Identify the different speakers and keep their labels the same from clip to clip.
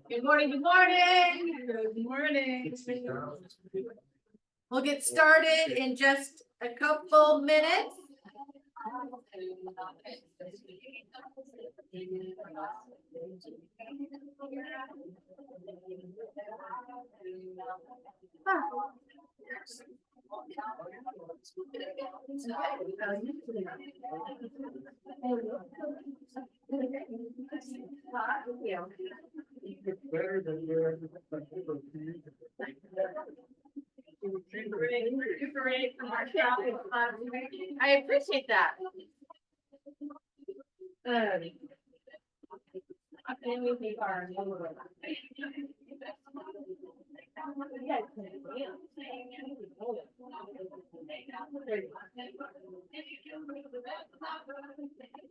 Speaker 1: Good morning, good morning. Good morning. We'll get started in just a couple minutes. I appreciate that.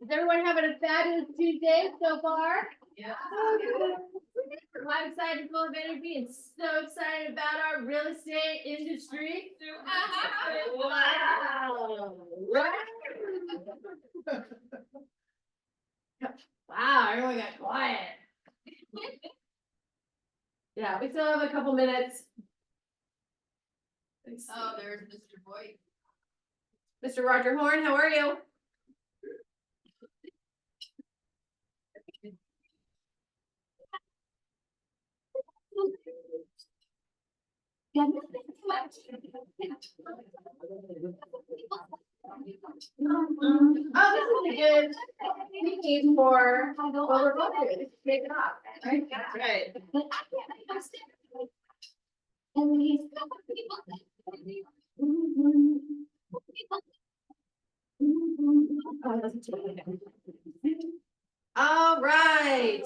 Speaker 1: Is everyone having a fabulous Tuesday so far? Yeah. I'm excited, full of energy, and so excited about our real estate industry. Wow. Wow, everyone got quiet. Yeah, we still have a couple minutes.
Speaker 2: Oh, there's Mr. Boyd.
Speaker 1: Mr. Roger Horn, how are you? Oh, this is a good meeting for what we're going to do. Take it off. Right. All right.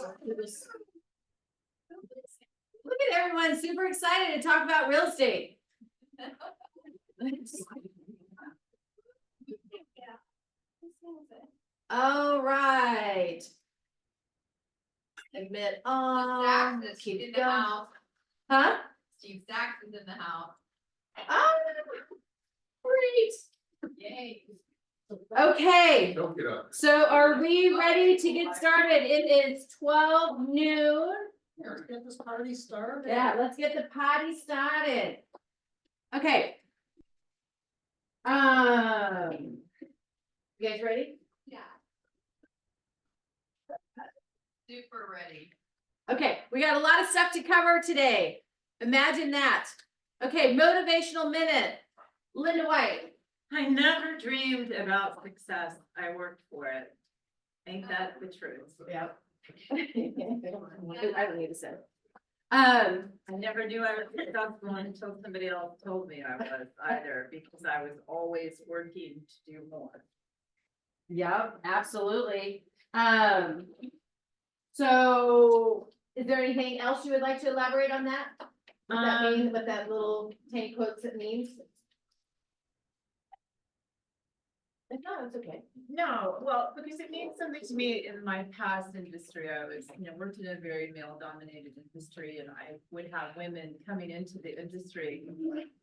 Speaker 1: Look at everyone super excited to talk about real estate. All right. Admit on.
Speaker 2: Keep in the house.
Speaker 1: Huh?
Speaker 2: Steve Sachs is in the house.
Speaker 1: Oh, great.
Speaker 2: Yay.
Speaker 1: Okay.
Speaker 3: Don't get up.
Speaker 1: So are we ready to get started? It is 12 noon.
Speaker 3: Let's get this party started.
Speaker 1: Yeah, let's get the party started. Okay. You guys ready?
Speaker 2: Yeah. Super ready.
Speaker 1: Okay, we got a lot of stuff to cover today. Imagine that. Okay, motivational minute. Linda White.
Speaker 4: I never dreamed about success. I worked for it. Ain't that the truth?
Speaker 1: Yep. I don't need to say.
Speaker 4: I never knew I was successful until somebody else told me I was either, because I was always working to do more.
Speaker 1: Yep, absolutely. So is there anything else you would like to elaborate on that? What that means, what that little tank quotes it means? No, it's okay.
Speaker 4: No, well, because it means something to me in my past industry. I was, worked in a very male dominated industry, and I would have women coming into the industry.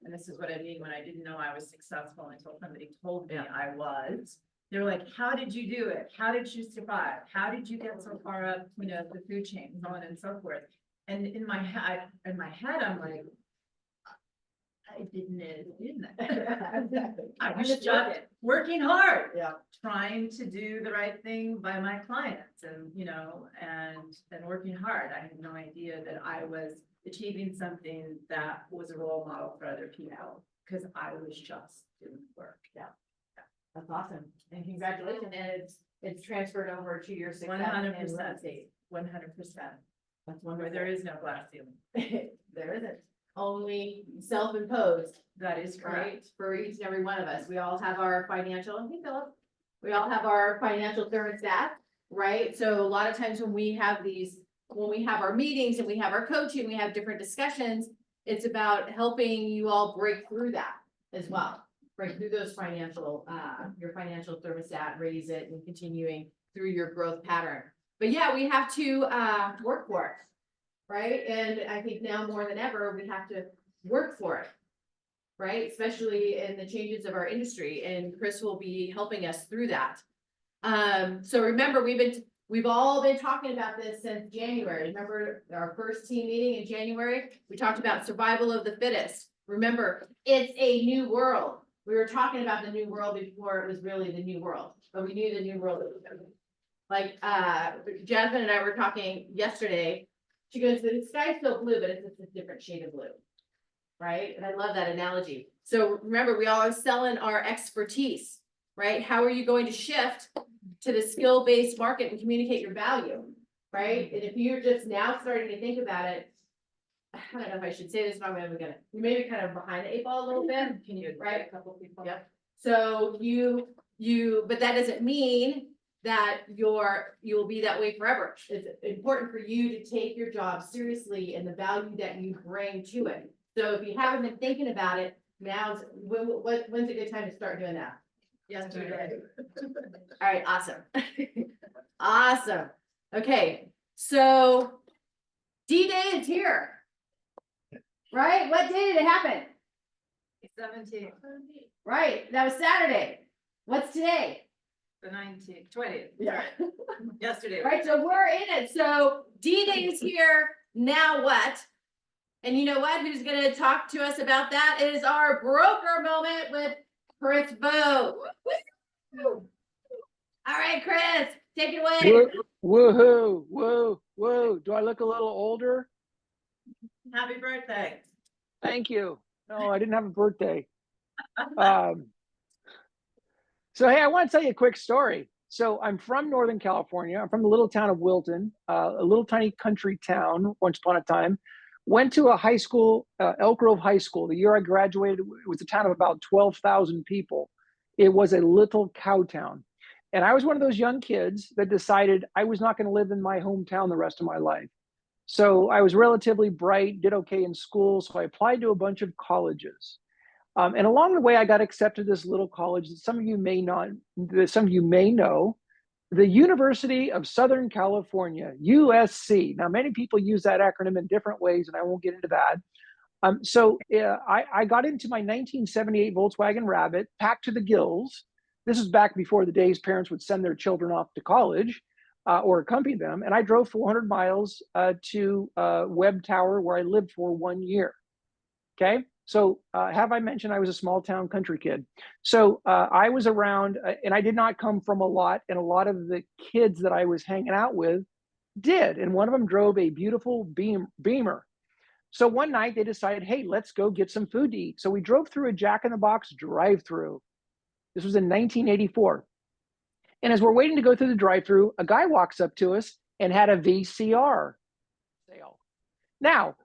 Speaker 4: And this is what I mean when I didn't know I was successful until somebody told me I was. They were like, how did you do it? How did you survive? How did you get so far up, the food chain, so on and so forth? And in my head, I'm like, I didn't do that. I was just working hard, trying to do the right thing by my clients, and and working hard. I had no idea that I was achieving something that was a role model for other people, because I was just doing work.
Speaker 1: Yeah, that's awesome, and congratulations. And it's transferred over to your success.
Speaker 4: 100%. 100%.
Speaker 1: That's
Speaker 4: Where there is no glass ceiling.
Speaker 1: There isn't. Only self-imposed.
Speaker 4: That is correct.
Speaker 1: Right, for each and every one of us. We all have our financial, hey Philip, we all have our financial thermostat, right? So a lot of times when we have our meetings and we have our coaching, we have different discussions, it's about helping you all break through that as well. Break through those your financial thermostat, raise it, and continuing through your growth pattern. But yeah, we have to work for it. Right, and I think now more than ever, we have to work for it. Right, especially in the changes of our industry, and Chris will be helping us through that. So remember, we've been We've all been talking about this since January. Remember our first team meeting in January? We talked about survival of the fittest. Remember, it's a new world. We were talking about the new world before it was really the new world, but we knew the new world was coming. Like, Jasmine and I were talking yesterday. She goes, the sky's still blue, but it's just a different shade of blue. Right? And I love that analogy. So remember, we all are selling our expertise, right? How are you going to shift to the skill-based market and communicate your value, right? And if you're just now starting to think about it, I don't know if I should say this, but I'm gonna, you may be kind of behind the eight ball a little bit.
Speaker 4: Can you,
Speaker 1: Right.
Speaker 4: a couple people?
Speaker 1: Yep. So but that doesn't mean that you'll be that way forever. It's important for you to take your job seriously and the value that you bring to it. So if you haven't been thinking about it, when's a good time to start doing that?
Speaker 4: Yesterday.
Speaker 1: All right, awesome. Awesome. Okay, so D-Day is here. Right? What day did it happen?
Speaker 4: 17th,
Speaker 1: Right, that was Saturday. What's today?
Speaker 4: the 19th, 20th,
Speaker 1: Yeah.
Speaker 4: yesterday.
Speaker 1: Right, so we're in it. So D-Day is here. Now what? And you know what? Who's gonna talk to us about that? It is our broker moment with Chris Bowe. All right, Chris, take it away.
Speaker 5: Woohoo, woo. Do I look a little older?
Speaker 4: Happy birthday.
Speaker 5: Thank you. No, I didn't have a birthday. So, hey, I want to tell you a quick story. So I'm from Northern California. I'm from the little town of Wilton, a little tiny country town once upon a time. Went to a high school, Elk Grove High School. The year I graduated, it was a town of about 12,000 people. It was a little cow town. And I was one of those young kids that decided I was not going to live in my hometown the rest of my life. So I was relatively bright, did okay in school. So I applied to a bunch of colleges. And along the way, I got accepted to this little college that some of you may know, the University of Southern California, USC. Now, many people use that acronym in different ways, and I won't get into that. I got into my 1978 Volkswagen Rabbit, packed to the gills. This is back before the days parents would send their children off to college or accompany them. And I drove 400 miles to Webb Tower, where I lived for 1 year. Okay. So have I mentioned I was a small town country kid? So I was around, and I did not come from a lot, and a lot of the kids that I was hanging out with did. And one of them drove a beautiful Beamer. So one night they decided, hey, let's go get some food to eat. So we drove through a Jack in the Box drive-through. This was in 1984. And as we're waiting to go through the drive-through, a guy walks up to us and had a VCR sale. Now,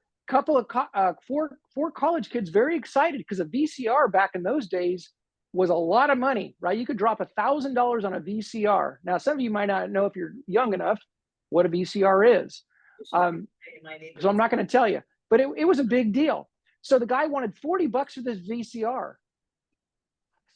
Speaker 5: four college kids very excited because a VCR back in those days was a lot of money, right? You could drop $1,000 on a VCR. Now, some of you might not know if you're young enough what a VCR is. So I'm not going to tell you, but it was a big deal. So the guy wanted $40 for this VCR.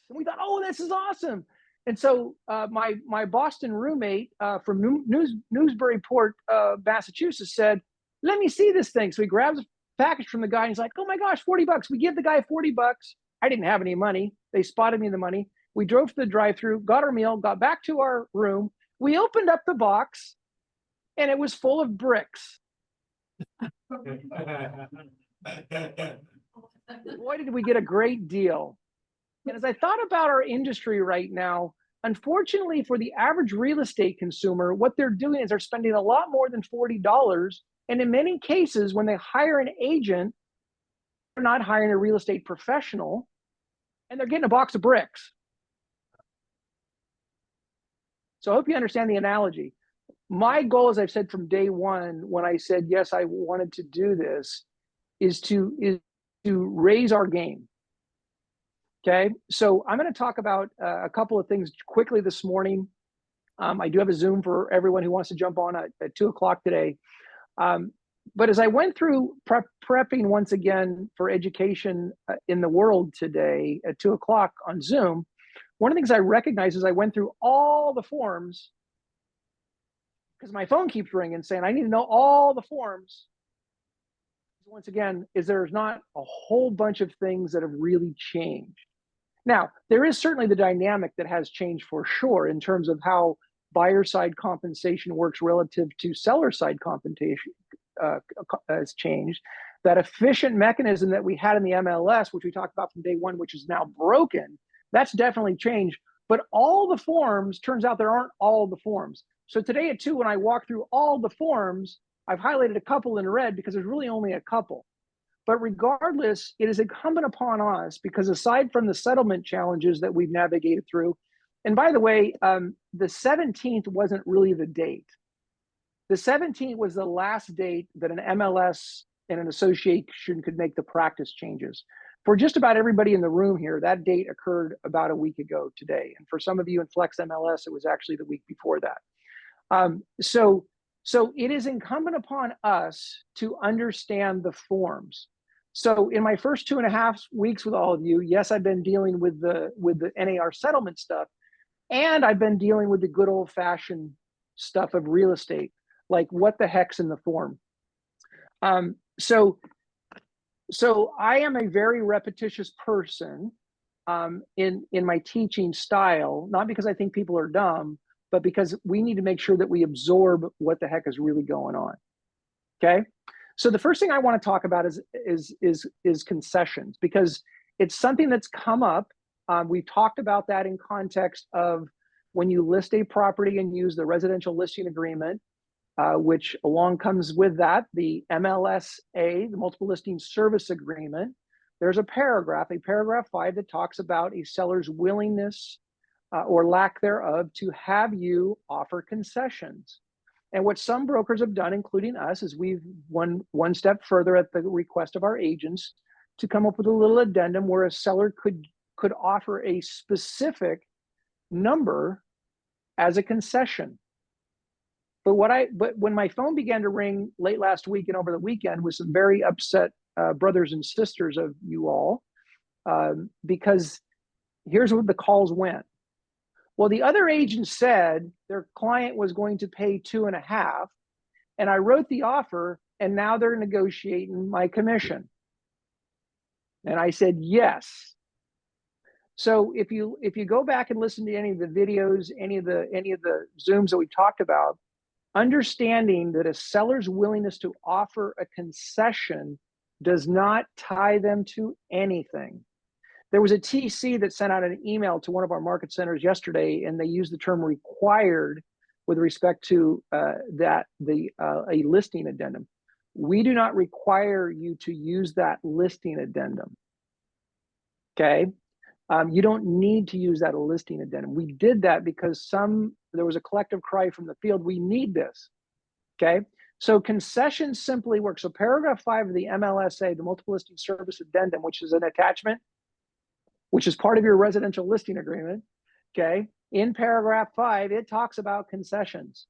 Speaker 5: And we thought, oh, this is awesome. And so my Boston roommate from Newburyport, Massachusetts said, let me see this thing. So he grabs a package from the guy and he's like, oh my gosh, $40. We give the guy $40. I didn't have any money. They spotted me the money. We drove to the drive-through, got our meal, got back to our room. We opened up the box and it was full of bricks. Boy, did we get a great deal. And as I thought about our industry right now, unfortunately for the average real estate consumer, what they're doing is they're spending a lot more than $40. And in many cases, when they hire an agent, they're not hiring a real estate professional, and they're getting a box of bricks. So I hope you understand the analogy. My goal, as I've said from day one, when I said, yes, I wanted to do this, is to raise our game. Okay, so I'm going to talk about a couple of things quickly this morning. I do have a Zoom for everyone who wants to jump on at 2 o'clock today. But as I went through prepping once again for education in the world today at 2 o'clock on Zoom, one of the things I recognized as I went through all the forms, because my phone keeps ringing saying, I need to know all the forms. Once again, is there's not a whole bunch of things that have really changed. Now, there is certainly the dynamic that has changed for sure in terms of how buyer side compensation works relative to seller side compensation has changed. That efficient mechanism that we had in the MLS, which we talked about from day one, which is now broken, that's definitely changed. But all the forms, turns out there aren't all the forms. So today at 2, when I walk through all the forms, I've highlighted a couple in red because there's really only a couple. But regardless, it is incumbent upon us, because aside from the settlement challenges that we've navigated through, and by the way, the 17th wasn't really the date. The 17th was the last date that an MLS and an association could make the practice changes. For just about everybody in the room here, that date occurred about a week ago today. And for some of you in Flex MLS, it was actually the week before that. So it is incumbent upon us to understand the forms. So in my first 2.5 weeks with all of you, yes, I've been dealing with the NAR settlement stuff, and I've been dealing with the good old fashioned stuff of real estate, like what the heck's in the form. So I am a very repetitious person in my teaching style, not because I think people are dumb, but because we need to make sure that we absorb what the heck is really going on. Okay. So the first thing I want to talk about is concessions, because it's something that's come up. We talked about that in context of when you list a property and use the residential listing agreement, which along comes with that, the MLSA, the multiple listing service agreement. There's a paragraph 5, that talks about a seller's willingness or lack thereof to have you offer concessions. And what some brokers have done, including us, is we've went one step further at the request of our agents to come up with a little addendum where a seller could offer a specific number as a concession. But when my phone began to ring late last week and over the weekend with some very upset brothers and sisters of you all, because here's where the calls went. Well, the other agent said their client was going to pay 2.5, and I wrote the offer, and now they're negotiating my commission. And I said, yes. So if you go back and listen to any of the videos, any of the Zooms that we talked about, understanding that a seller's willingness to offer a concession does not tie them to anything. There was a TC that sent out an email to one of our market centers yesterday, and they used the term required with respect to a listing addendum. We do not require you to use that listing addendum. Okay. You don't need to use that listing addendum. We did that because there was a collective cry from the field. We need this. Okay. So concessions simply work. So paragraph 5 of the MLSA, the multiple listing service addendum, which is an attachment, which is part of your residential listing agreement. Okay. In paragraph 5, it talks about concessions.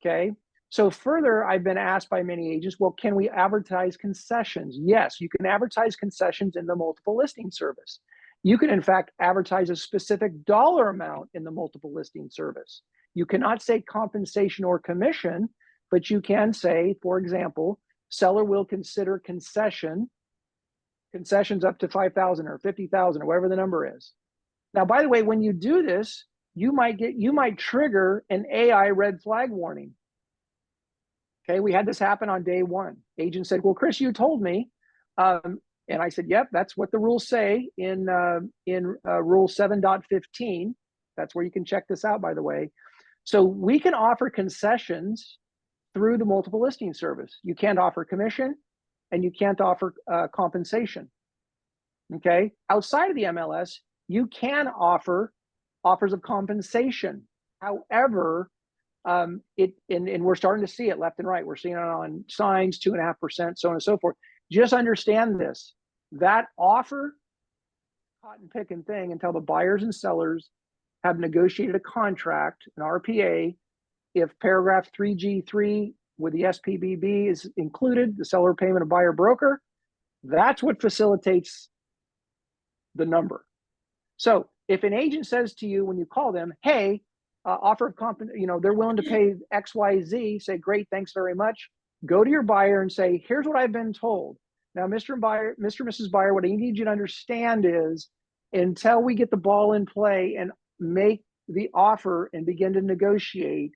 Speaker 5: Okay. So further, I've been asked by many agents, well, can we advertise concessions? Yes, you can advertise concessions in the multiple listing service. You can, in fact, advertise a specific dollar amount in the multiple listing service. You cannot say compensation or commission, but you can say, for example, seller will consider concessions up to 5,000 or 50,000 or whatever the number is. Now, by the way, when you do this, you might trigger an AI red flag warning. Okay, we had this happen on day 1. Agent said, well, Chris, you told me. And I said, yep, that's what the rules say in rule 7.15. That's where you can check this out, by the way. So we can offer concessions through the multiple listing service. You can't offer commission and you can't offer compensation. Okay, outside of the MLS, you can offer offers of compensation. However, and we're starting to see it left and right. We're seeing it on signs, 2.5%, so on and so forth. Just understand this, that offer, cotton picking thing until the buyers and sellers have negotiated a contract, an RPA. If paragraph 3G3 with the SPBB is included, the seller payment of buyer broker, that's what facilitates the number. So if an agent says to you when you call them, hey, offer of comp, they're willing to pay XYZ, say, great, thanks very much. Go to your buyer and say, here's what I've been told. Now, Mr. and Mrs. Buyer, what I need you to understand is until we get the ball in play and make the offer and begin to negotiate,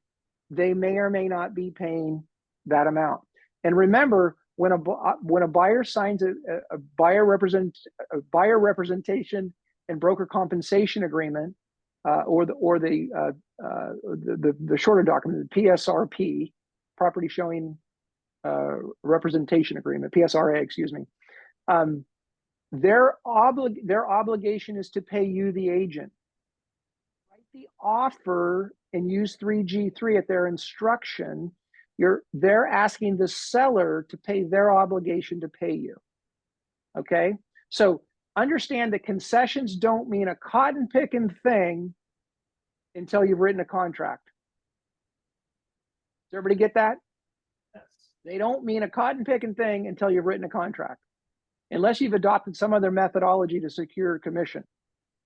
Speaker 5: they may or may not be paying that amount. And remember, when a buyer signs a buyer representation and broker compensation agreement, or the shorter document, the PSRP, property showing representation agreement, PSRA, excuse me. Their obligation is to pay you, the agent. Write the offer and use 3G3 at their instruction. They're asking the seller to pay their obligation to pay you. Okay, so understand that concessions don't mean a cotton picking thing until you've written a contract. Does everybody get that?
Speaker 3: Yes.
Speaker 5: They don't mean a cotton picking thing until you've written a contract, unless you've adopted some other methodology to secure commission.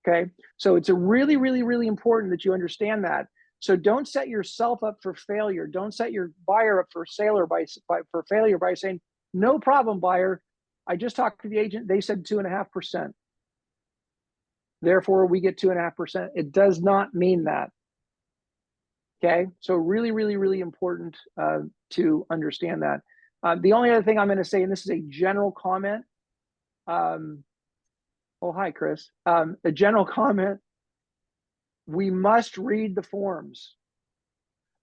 Speaker 5: Okay, so it's a really, really, really important that you understand that. So don't set yourself up for failure. Don't set your buyer up for failure by saying, no problem, buyer. I just talked to the agent. They said 2.5%. Therefore, we get 2.5%. It does not mean that. Okay, so really, really, really important to understand that. The only other thing I'm going to say, and this is a general comment. Oh, hi, Chris. A general comment. We must read the forms.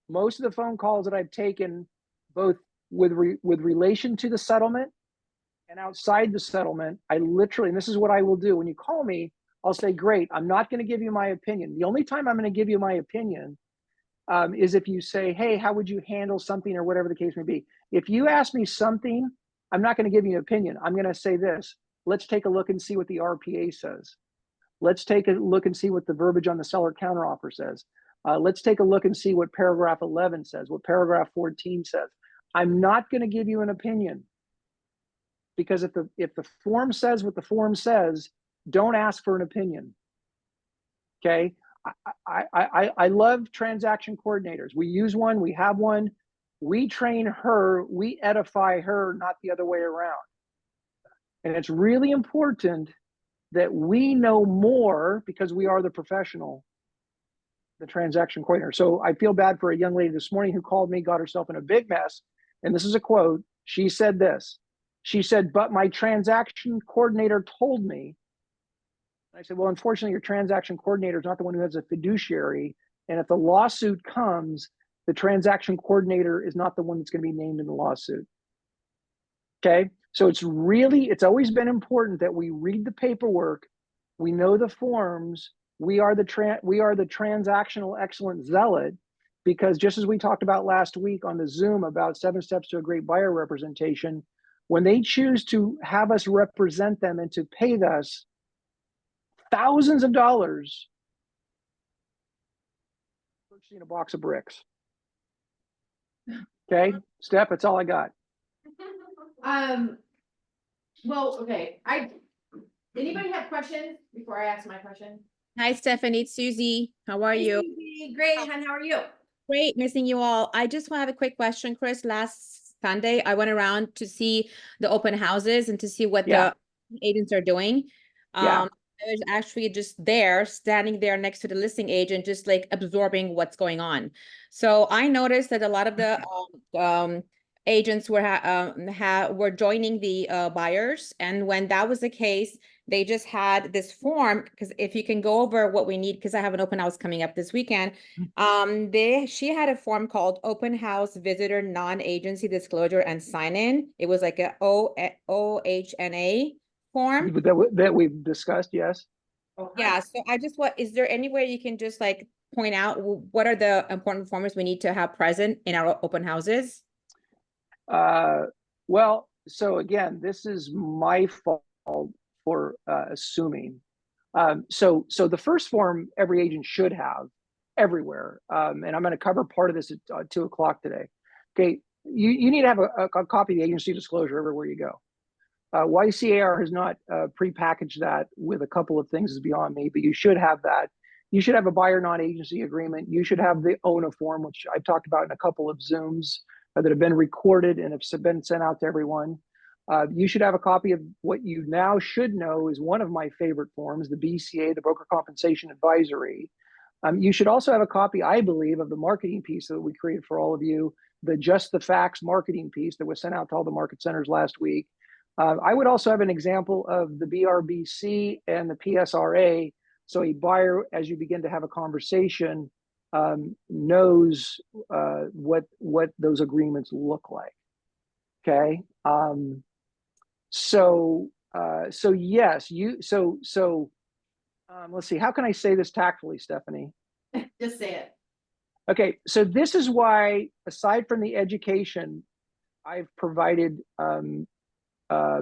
Speaker 5: Most of the phone calls that I've taken, both with relation to the settlement and outside the settlement, I literally, and this is what I will do. When you call me, I'll say, great, I'm not going to give you my opinion. The only time I'm going to give you my opinion is if you say, hey, how would you handle something, or whatever the case may be. If you ask me something, I'm not going to give you an opinion. I'm going to say this: let's take a look and see what the RPA says. Let's take a look and see what the verbiage on the seller counteroffer says. Let's take a look and see what paragraph 11 says, what paragraph 14 says. I'm not going to give you an opinion, because if the form says what the form says, don't ask for an opinion. Okay. I love transaction coordinators. We use one, we have one, we train her, we edify her, not the other way around. And it's really important that we know more, because we are the professional, the transaction coordinator. So I feel bad for a young lady this morning who called me, got herself in a big mess. And this is a quote. She said this. She said, but my transaction coordinator told me. I said, well, unfortunately, your transaction coordinator is not the one who has a fiduciary. And if the lawsuit comes, the transaction coordinator is not the one that's going to be named in the lawsuit. Okay. So it's always been important that we read the paperwork, we know the forms, we are the transactional excellence zealot, because just as we talked about last week on the Zoom about 7 steps to a great buyer representation, when they choose to have us represent them and to pay us thousands of dollars, purchasing a box of bricks. Okay, Steph, that's all I got.
Speaker 1: Well, okay, anybody have questions before I ask my question?
Speaker 6: Hi, Stephanie. It's Susie. How are
Speaker 1: Hey,
Speaker 6: you?
Speaker 1: Susie. Great, hon, how are you?
Speaker 6: Great, missing you all. I just want to have a quick question, Chris. Last Sunday, I went around to see the open houses and to see what
Speaker 5: Yeah.
Speaker 6: the agents are doing.
Speaker 5: Yeah.
Speaker 6: I was actually just there, standing there next to the listing agent, just like absorbing what's going on. So I noticed that a lot of the agents were joining the buyers, and when that was the case, they just had this form. Because if you can go over what we need, because I have an open house coming up this weekend, she had a form called Open House Visitor Non-Agency Disclosure and Sign In. It was like a OHNA form.
Speaker 5: That we've discussed, yes.
Speaker 6: Yeah, so is there any way you can just like point out what are the important forms we need to have present in our open houses?
Speaker 5: Well, so again, this is my fault for assuming. So the first form every agent should have everywhere, and I'm going to cover part of this at 2 o'clock today. Okay, you need to have a copy of the agency disclosure everywhere you go. YCAR has not prepackaged that with a couple of things is beyond me, but you should have that. You should have a buyer non-agency agreement. You should have the ONA form, which I've talked about in a couple of Zooms that have been recorded and have been sent out to everyone. You should have a copy of what you now should know is one of my favorite forms, the BCA, the Broker Compensation Advisory. You should also have a copy, I believe, of the marketing piece that we created for all of you, the Just the Facts marketing piece that was sent out to all the market centers last week. I would also have an example of the BRBC and the PSRA. So a buyer, as you begin to have a conversation, knows what those agreements look like. Okay. So yes, let's see, how can I say this tactfully, Stephanie?
Speaker 1: Just say it.
Speaker 5: Okay, so this is why, aside from the education, I've provided,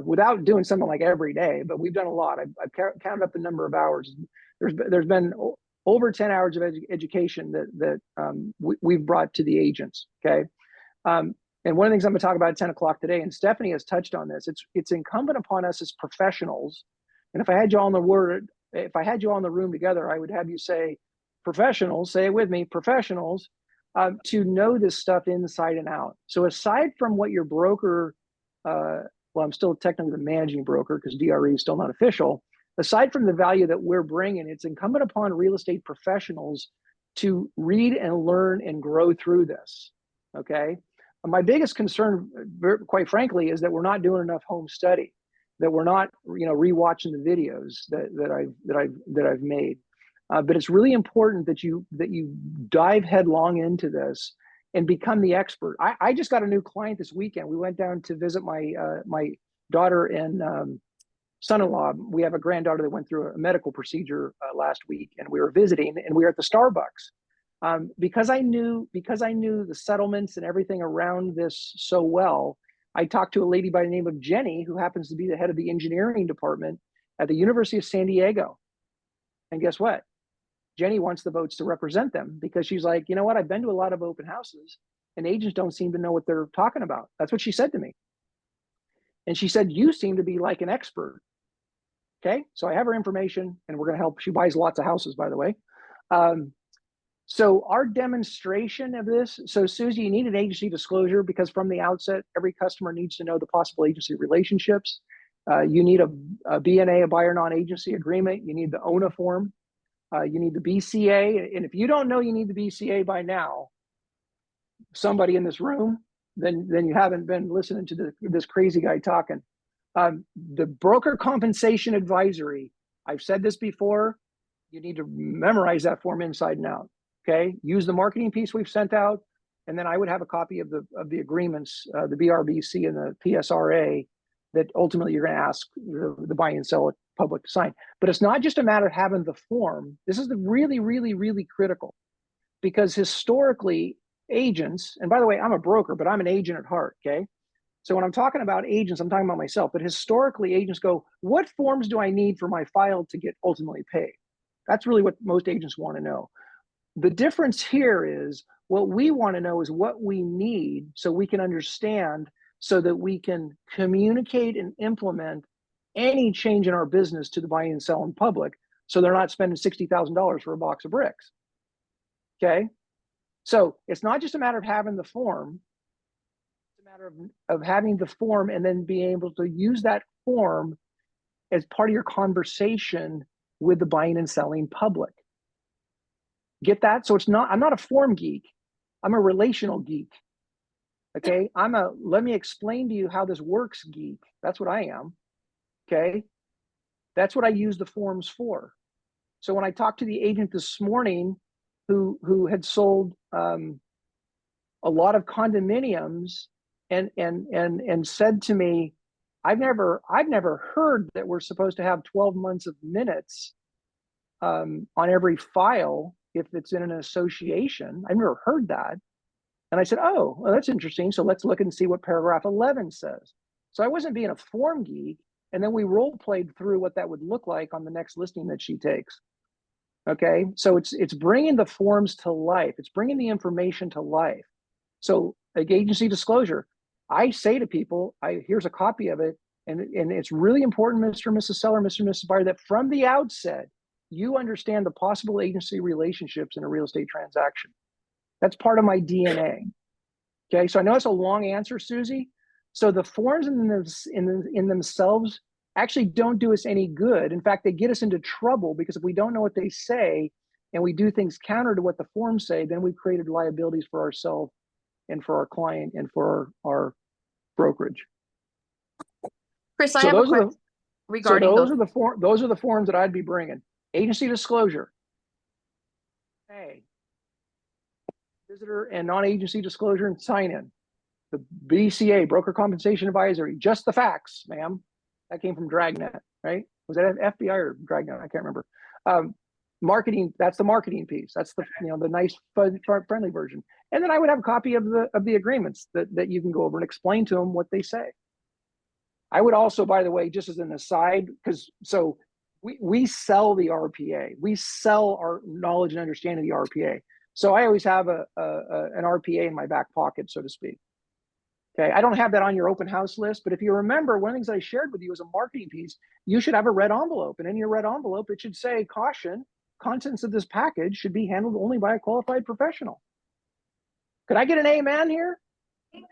Speaker 5: without doing something like every day, but we've done a lot. I've counted up the number of hours. There's been over 10 hours of education that we've brought to the agents. Okay, and one of the things I'm going to talk about at 10 o'clock today, and Stephanie has touched on this. It's incumbent upon us as professionals, and if I had you all in the room together, I would have you say, professionals, say it with me, professionals, to know this stuff inside and out. So aside from what your broker, well, I'm still technically the managing broker because DRE is still not official. Aside from the value that we're bringing, it's incumbent upon real estate professionals to read and learn and grow through this. Okay. My biggest concern, quite frankly, is that we're not doing enough home study, that we're not, rewatching the videos that I've made. But it's really important that you dive headlong into this and become the expert. I just got a new client this weekend. We went down to visit my daughter and son-in-law. We have a granddaughter that went through a medical procedure last week, and we were visiting, and we were at the Starbucks. Because I knew the settlements and everything around this so well, I talked to a lady by the name of Jenny, who happens to be the head of the engineering department at the University of San Diego. And guess what? Jenny wants the votes to represent them because she's like, you know what? I've been to a lot of open houses and agents don't seem to know what they're talking about. That's what she said to me. And she said, you seem to be like an expert. Okay. So I have her information and we're going to help. She buys lots of houses, by the way. So our demonstration of this, so Susie, you need an agency disclosure because from the outset, every customer needs to know the possible agency relationships. You need a BNA, a buyer non-agency agreement. You need the ONA form. You need the BCA. And if you don't know you need the BCA by now, somebody in this room, then you haven't been listening to this crazy guy talking. The broker compensation advisory, I've said this before, you need to memorize that form inside and out. Okay, use the marketing piece we've sent out, and then I would have a copy of the agreements, the BRBC and the PSRA, that ultimately you're going to ask the buy and sell public to sign. But it's not just a matter of having the form. This is the really, really, really critical, because historically agents, and by the way, I'm a broker, but I'm an agent at heart. Okay, so when I'm talking about agents, I'm talking about myself. But historically, agents go, "What forms do I need for my file to get ultimately paid?" That's really what most agents want to know. The difference here is what we want to know is what we need so we can understand, so that we can communicate and implement any change in our business to the buy and sell in public, so they're not spending $60,000 for a box of bricks. Okay, so it's not just a matter of having the form, it's a matter of having the form and then being able to use that form as part of your conversation with the buying and selling public. Get that? So I'm not a form geek. I'm a relational geek. Okay. Let me explain to you how this works geek. That's what I am. Okay. That's what I use the forms for. So when I talked to the agent this morning who had sold a lot of condominiums and said to me, I've never heard that we're supposed to have 12 months of minutes on every file if it's in an association. I've never heard that. And I said, oh, well, that's interesting. So let's look and see what paragraph 11 says. So I wasn't being a form geek. And then we role played through what that would look like on the next listing that she takes. Okay. So it's bringing the forms to life. It's bringing the information to life. So like agency disclosure, I say to people, here's a copy of it. And it's really important, Mr. and Mrs. Seller, Mr. and Mrs. Buyer, that from the outset, you understand the possible agency relationships in a real estate transaction. That's part of my DNA. Okay, so I know it's a long answer, Susie. So the forms in themselves actually don't do us any good. In fact, they get us into trouble because if we don't know what they say and we do things counter to what the forms say, then we've created liabilities for ourselves and for our client and for our brokerage.
Speaker 7: Chris, I
Speaker 5: So
Speaker 7: have a
Speaker 5: those are
Speaker 7: question
Speaker 5: the
Speaker 7: regarding
Speaker 5: those
Speaker 7: those.
Speaker 5: are those are the forms that I'd be bringing. Agency disclosure. Hey, visitor and non-agency disclosure and sign-in. The BCA, broker compensation advisory, just the facts, ma'am. That came from Dragnet, right? Was that FBI or Dragnet? I can't remember. Marketing, that's the marketing piece. That's the, you know, the nice friendly version. And then I would have a copy of the agreements that you can go over and explain to them what they say. I would also, by the way, just as an aside, because so we sell the RPA. We sell our knowledge and understanding of the RPA. So I always have an RPA in my back pocket, so to speak. Okay, I don't have that on your open house list, but if you remember, one of the things I shared with you was a marketing piece. You should have a red envelope, and in your red envelope, it should say, caution, contents of this package should be handled only by a qualified professional. Could I get an amen here?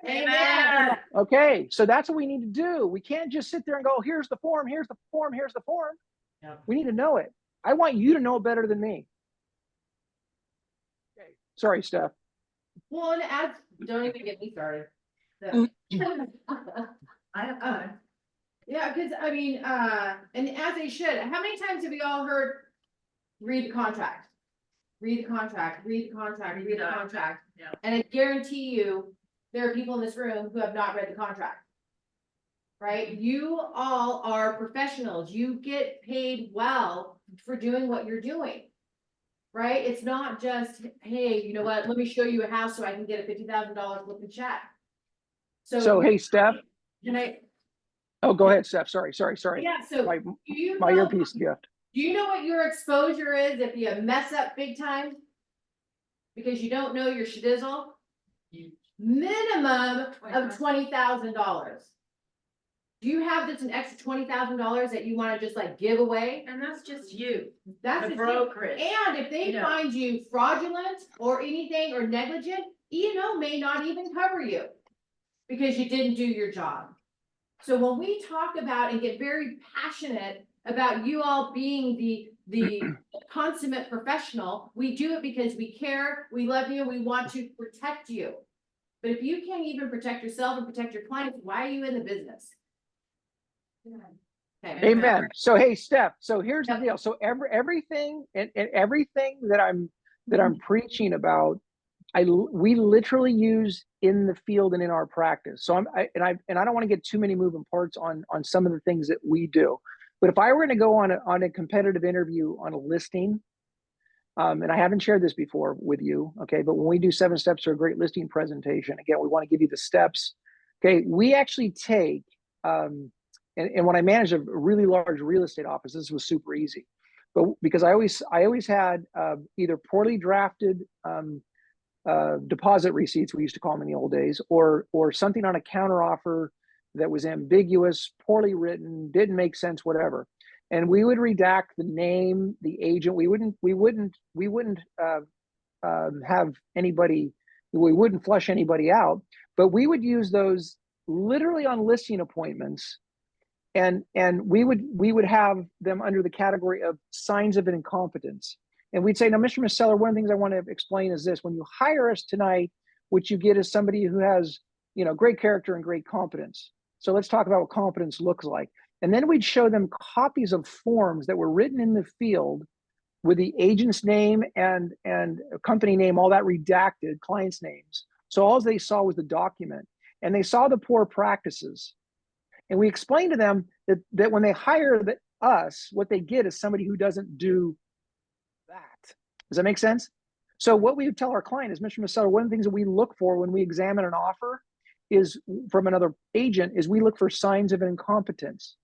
Speaker 1: Amen.
Speaker 5: Okay, so that's what we need to do. We can't just sit there and go, here's the form, here's the form, here's the form.
Speaker 3: Yeah.
Speaker 5: We need to know it. I want you to know it better than me. Okay, sorry, Steph.
Speaker 1: Well, and don't even get me started.
Speaker 7: Mm.
Speaker 4: I have time.
Speaker 1: Yeah, because I mean, and as they should, how many times have we all heard, read the contract? Read the contract, read the contract, read the contract.
Speaker 4: Yeah.
Speaker 1: And I guarantee you, there are people in this room who have not read the contract. Right? You all are professionals. You get paid well for doing what you're doing. Right? It's not just, hey, you know what, let me show you a house so I can get a $50,000 flipping check.
Speaker 5: So hey, Steph.
Speaker 1: Can I?
Speaker 5: Oh, go ahead, Steph. Sorry.
Speaker 1: Yeah, so
Speaker 5: My,
Speaker 1: do you
Speaker 5: my
Speaker 1: know,
Speaker 5: earpiece gift.
Speaker 1: do you know what your exposure is if you mess up big time? Because you don't know your shdizzle? Minimum of $20,000. Do you have just an extra $20,000 that you want to just like give away?
Speaker 4: And that's just you,
Speaker 1: That's
Speaker 4: the
Speaker 1: just
Speaker 4: brokerage.
Speaker 1: And if they
Speaker 4: You know.
Speaker 1: find you fraudulent or anything or negligent, E&O may not even cover you because you didn't do your job. So when we talk about and get very passionate about you all being the consummate professional, we do it because we care, we love you, we want to protect you. But if you can't even protect yourself and protect your clients, why are you in the business? Okay.
Speaker 5: Amen. So hey, Steph. So here's the deal. So everything and everything that I'm preaching about, we literally use in the field and in our practice. So I don't want to get too many moving parts on some of the things that we do. But if I were to go on a competitive interview on a listing, and I haven't shared this before with you, okay, but when we do 7 steps to a great listing presentation, again, we want to give you the steps. Okay, we actually take and when I managed a really large real estate office, this was super easy, but because I always had either poorly drafted deposit receipts, we used to call them in the old days, or something on a counter offer that was ambiguous, poorly written, didn't make sense, whatever. And we would redact the name, the agent. We wouldn't have anybody. We wouldn't flush anybody out, but we would use those literally on listing appointments. And we would have them under the category of signs of incompetence. And we'd say, now, Mr. Seller, one of the things I want to explain is this: when you hire us tonight, what you get is somebody who has, you know, great character and great competence. So let's talk about what competence looks like. And then we'd show them copies of forms that were written in the field with the agent's name and company name, all that redacted, clients' names. So all they saw was the document, and they saw the poor practices. And we explained to them that when they hire us, what they get is somebody who doesn't do that. Does that make sense? So what we would tell our client is, Mr. Maceller, one of the things that we look for when we examine an offer is from another agent is we look for signs of incompetence.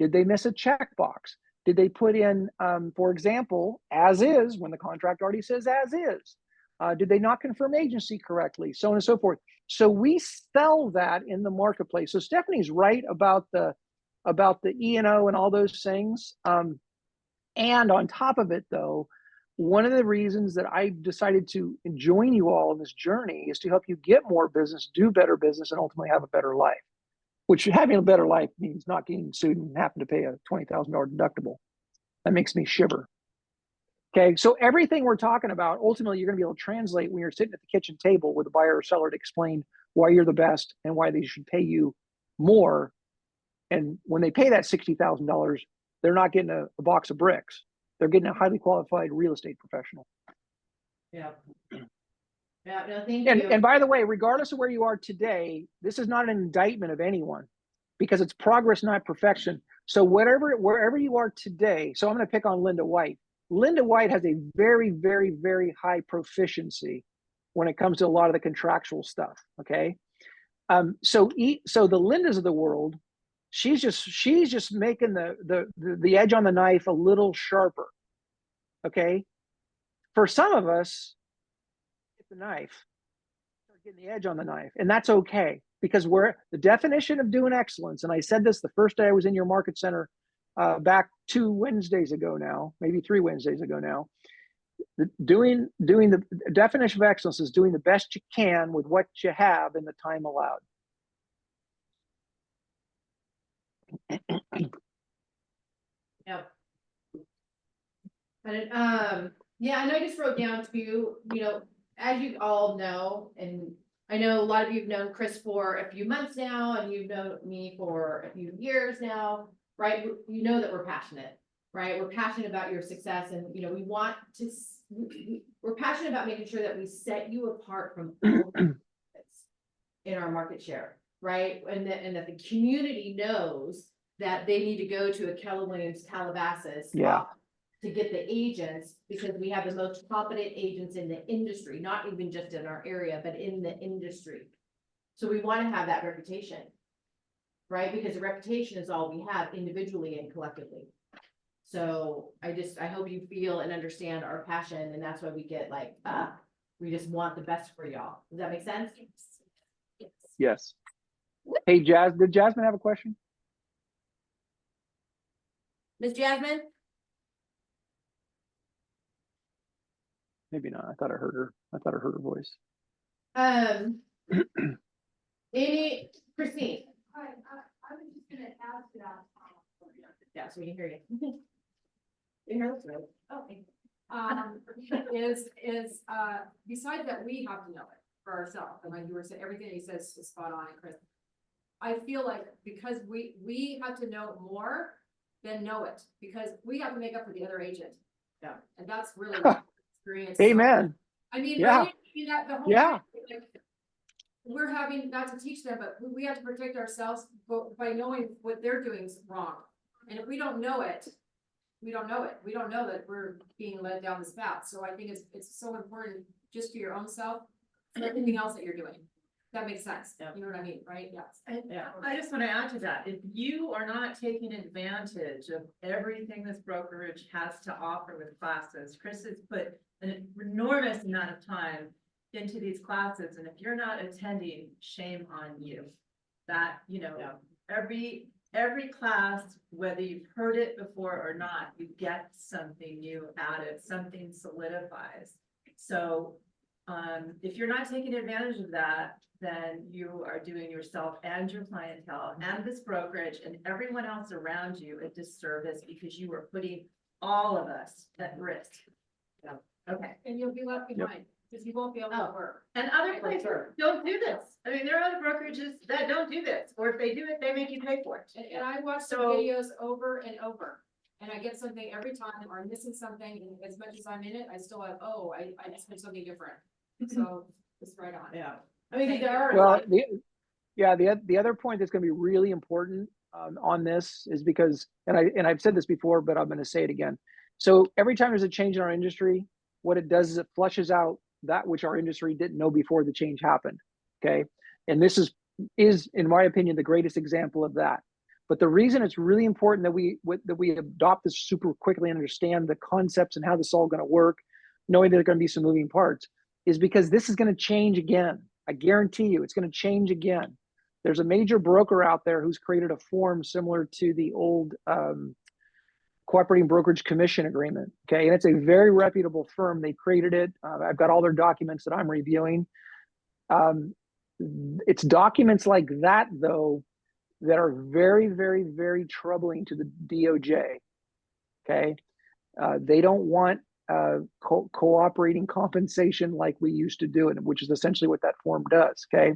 Speaker 5: Did they miss a checkbox? Did they put in, for example, as is, when the contract already says as is? Did they not confirm agency correctly? So on and so forth. So we sell that in the marketplace. So Stephanie's right about the E&O and all those things. And on top of it, though, one of the reasons that I decided to join you all in this journey is to help you get more business, do better business, and ultimately have a better life. Which, having a better life means not getting sued and having to pay a $20,000 deductible. That makes me shiver. Okay, so everything we're talking about, ultimately, you're going to be able to translate when you're sitting at the kitchen table with a buyer or seller to explain why you're the best and why they should pay you more. And when they pay that $60,000, they're not getting a box of bricks. They're getting a highly qualified real estate professional.
Speaker 1: Yeah. Yeah, no, thank
Speaker 5: And,
Speaker 1: you.
Speaker 5: and by the way, regardless of where you are today, this is not an indictment of anyone because it's progress, not perfection. So wherever you are today, so I'm going to pick on Linda White. Linda White has a very, very, very high proficiency when it comes to a lot of the contractual stuff. Okay. So the Lindas of the world, she's just making the edge on the knife a little sharper. Okay. For some of us, get the knife, start getting the edge on the knife, and that's okay because we're the definition of doing excellence. And I said this the first day I was in your market center back 2 Wednesdays ago now, maybe 3 Wednesdays ago now. Doing the definition of excellence is doing the best you can with what you have in the time allowed.
Speaker 1: Yep. But yeah, and I just wrote down too, as you all know, and I know a lot of you have known Chris for a few months now, and you've known me for a few years now, right? You know that we're passionate, right? We're passionate about your success, and we want to. We're passionate about making sure that we set you apart from all in our market share, right? And that the community knows that they need to go to a Keller Williams Calabasas.
Speaker 5: Yeah.
Speaker 1: To get the agents, because we have the most competent agents in the industry, not even just in our area, but in the industry. So we want to have that reputation, right? Because the reputation is all we have individually and collectively. So I hope you feel and understand our passion, and that's why we get we just want the best for y'all. Does that make sense?
Speaker 2: Yes.
Speaker 5: Yes. Hey, did Jasmine have a question?
Speaker 1: Miss Jasmine?
Speaker 5: Maybe not. I thought I heard her. I thought I heard her voice.
Speaker 1: Christine?
Speaker 2: Hi, I was just gonna ask that.
Speaker 1: Yeah, so we can hear you. You hear us, right?
Speaker 8: Okay. Is besides that, we have to know it for ourselves, and like you were saying, everything he says is spot on, and Chris. I feel like because we have to know more than know it, because we have to make up for the other agent.
Speaker 1: Yeah.
Speaker 8: And that's really experience.
Speaker 5: Amen.
Speaker 8: I mean,
Speaker 5: Yeah.
Speaker 8: right? I mean, that the whole.
Speaker 5: Yeah.
Speaker 8: Like, we're having not to teach them, but we have to protect ourselves by knowing what they're doing is wrong. And if we don't know it, we don't know it. We don't know that we're being led down this path. So I think it's so important just for your own self, and everything else that you're doing. That makes sense.
Speaker 1: Yeah.
Speaker 8: You know what I mean, right? Yes.
Speaker 1: Yeah.
Speaker 4: I just want to add to that. If you are not taking advantage of everything this brokerage has to offer with classes, Chris has put an enormous amount of time into these classes. And if you're not attending, shame on you. That, every class, whether you've heard it before or not, you get something new out of it, something solidifies. So if you're not taking advantage of that, then you are doing yourself and your clientele and this brokerage and everyone else around you a disservice, because you are putting all of us at risk. So, okay.
Speaker 8: And you'll be left behind, because you won't be able to work.
Speaker 4: And other
Speaker 8: Right,
Speaker 4: places
Speaker 8: sure.
Speaker 4: don't do this. I mean, there are other brokerages that don't do this, or if they do it, they make you pay for it.
Speaker 8: And I watch the
Speaker 4: So-
Speaker 8: videos over and over, and I get something every time, or I'm missing something, and as much as I'm in it, I still have, I just missed something different. So it's right on.
Speaker 1: Yeah. I mean,
Speaker 8: Thank
Speaker 1: there
Speaker 8: you.
Speaker 1: are.
Speaker 5: Well, the other point that's going to be really important on this is because, and I've said this before, but I'm going to say it again. So every time there's a change in our industry, what it does is it flushes out that which our industry didn't know before the change happened. Okay, and this is in my opinion the greatest example of that. But the reason it's really important that we adopt this super quickly and understand the concepts and how this is all going to work, knowing that there are going to be some moving parts, is because this is going to change again. I guarantee you it's going to change again. There's a major broker out there who's created a form similar to the old Cooperating Brokerage Commission Agreement. Okay, and it's a very reputable firm. They created it. I've got all their documents that I'm reviewing. It's documents like that, though, that are very, very, very troubling to the DOJ. Okay, they don't want cooperating compensation like we used to do it, which is essentially what that form does. Okay.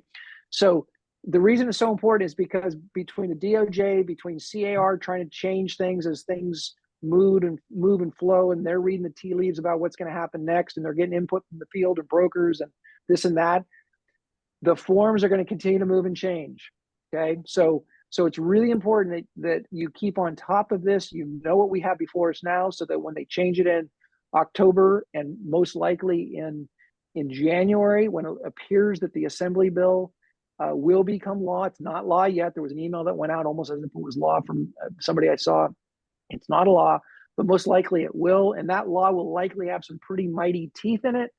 Speaker 5: So the reason it's so important is because between the DOJ, between CAR trying to change things as things move and flow, and they're reading the tea leaves about what's going to happen next, and they're getting input from the field and brokers and this and that, the forms are going to continue to move and change. Okay. So it's really important that you keep on top of this. You know what we have before us now, so that when they change it in October and most likely in January, when it appears that the Assembly bill will become law. It's not law yet. There was an email that went out almost as if it was law from somebody I saw. It's not a law, but most likely it will. And that law will likely have some pretty mighty teeth in it.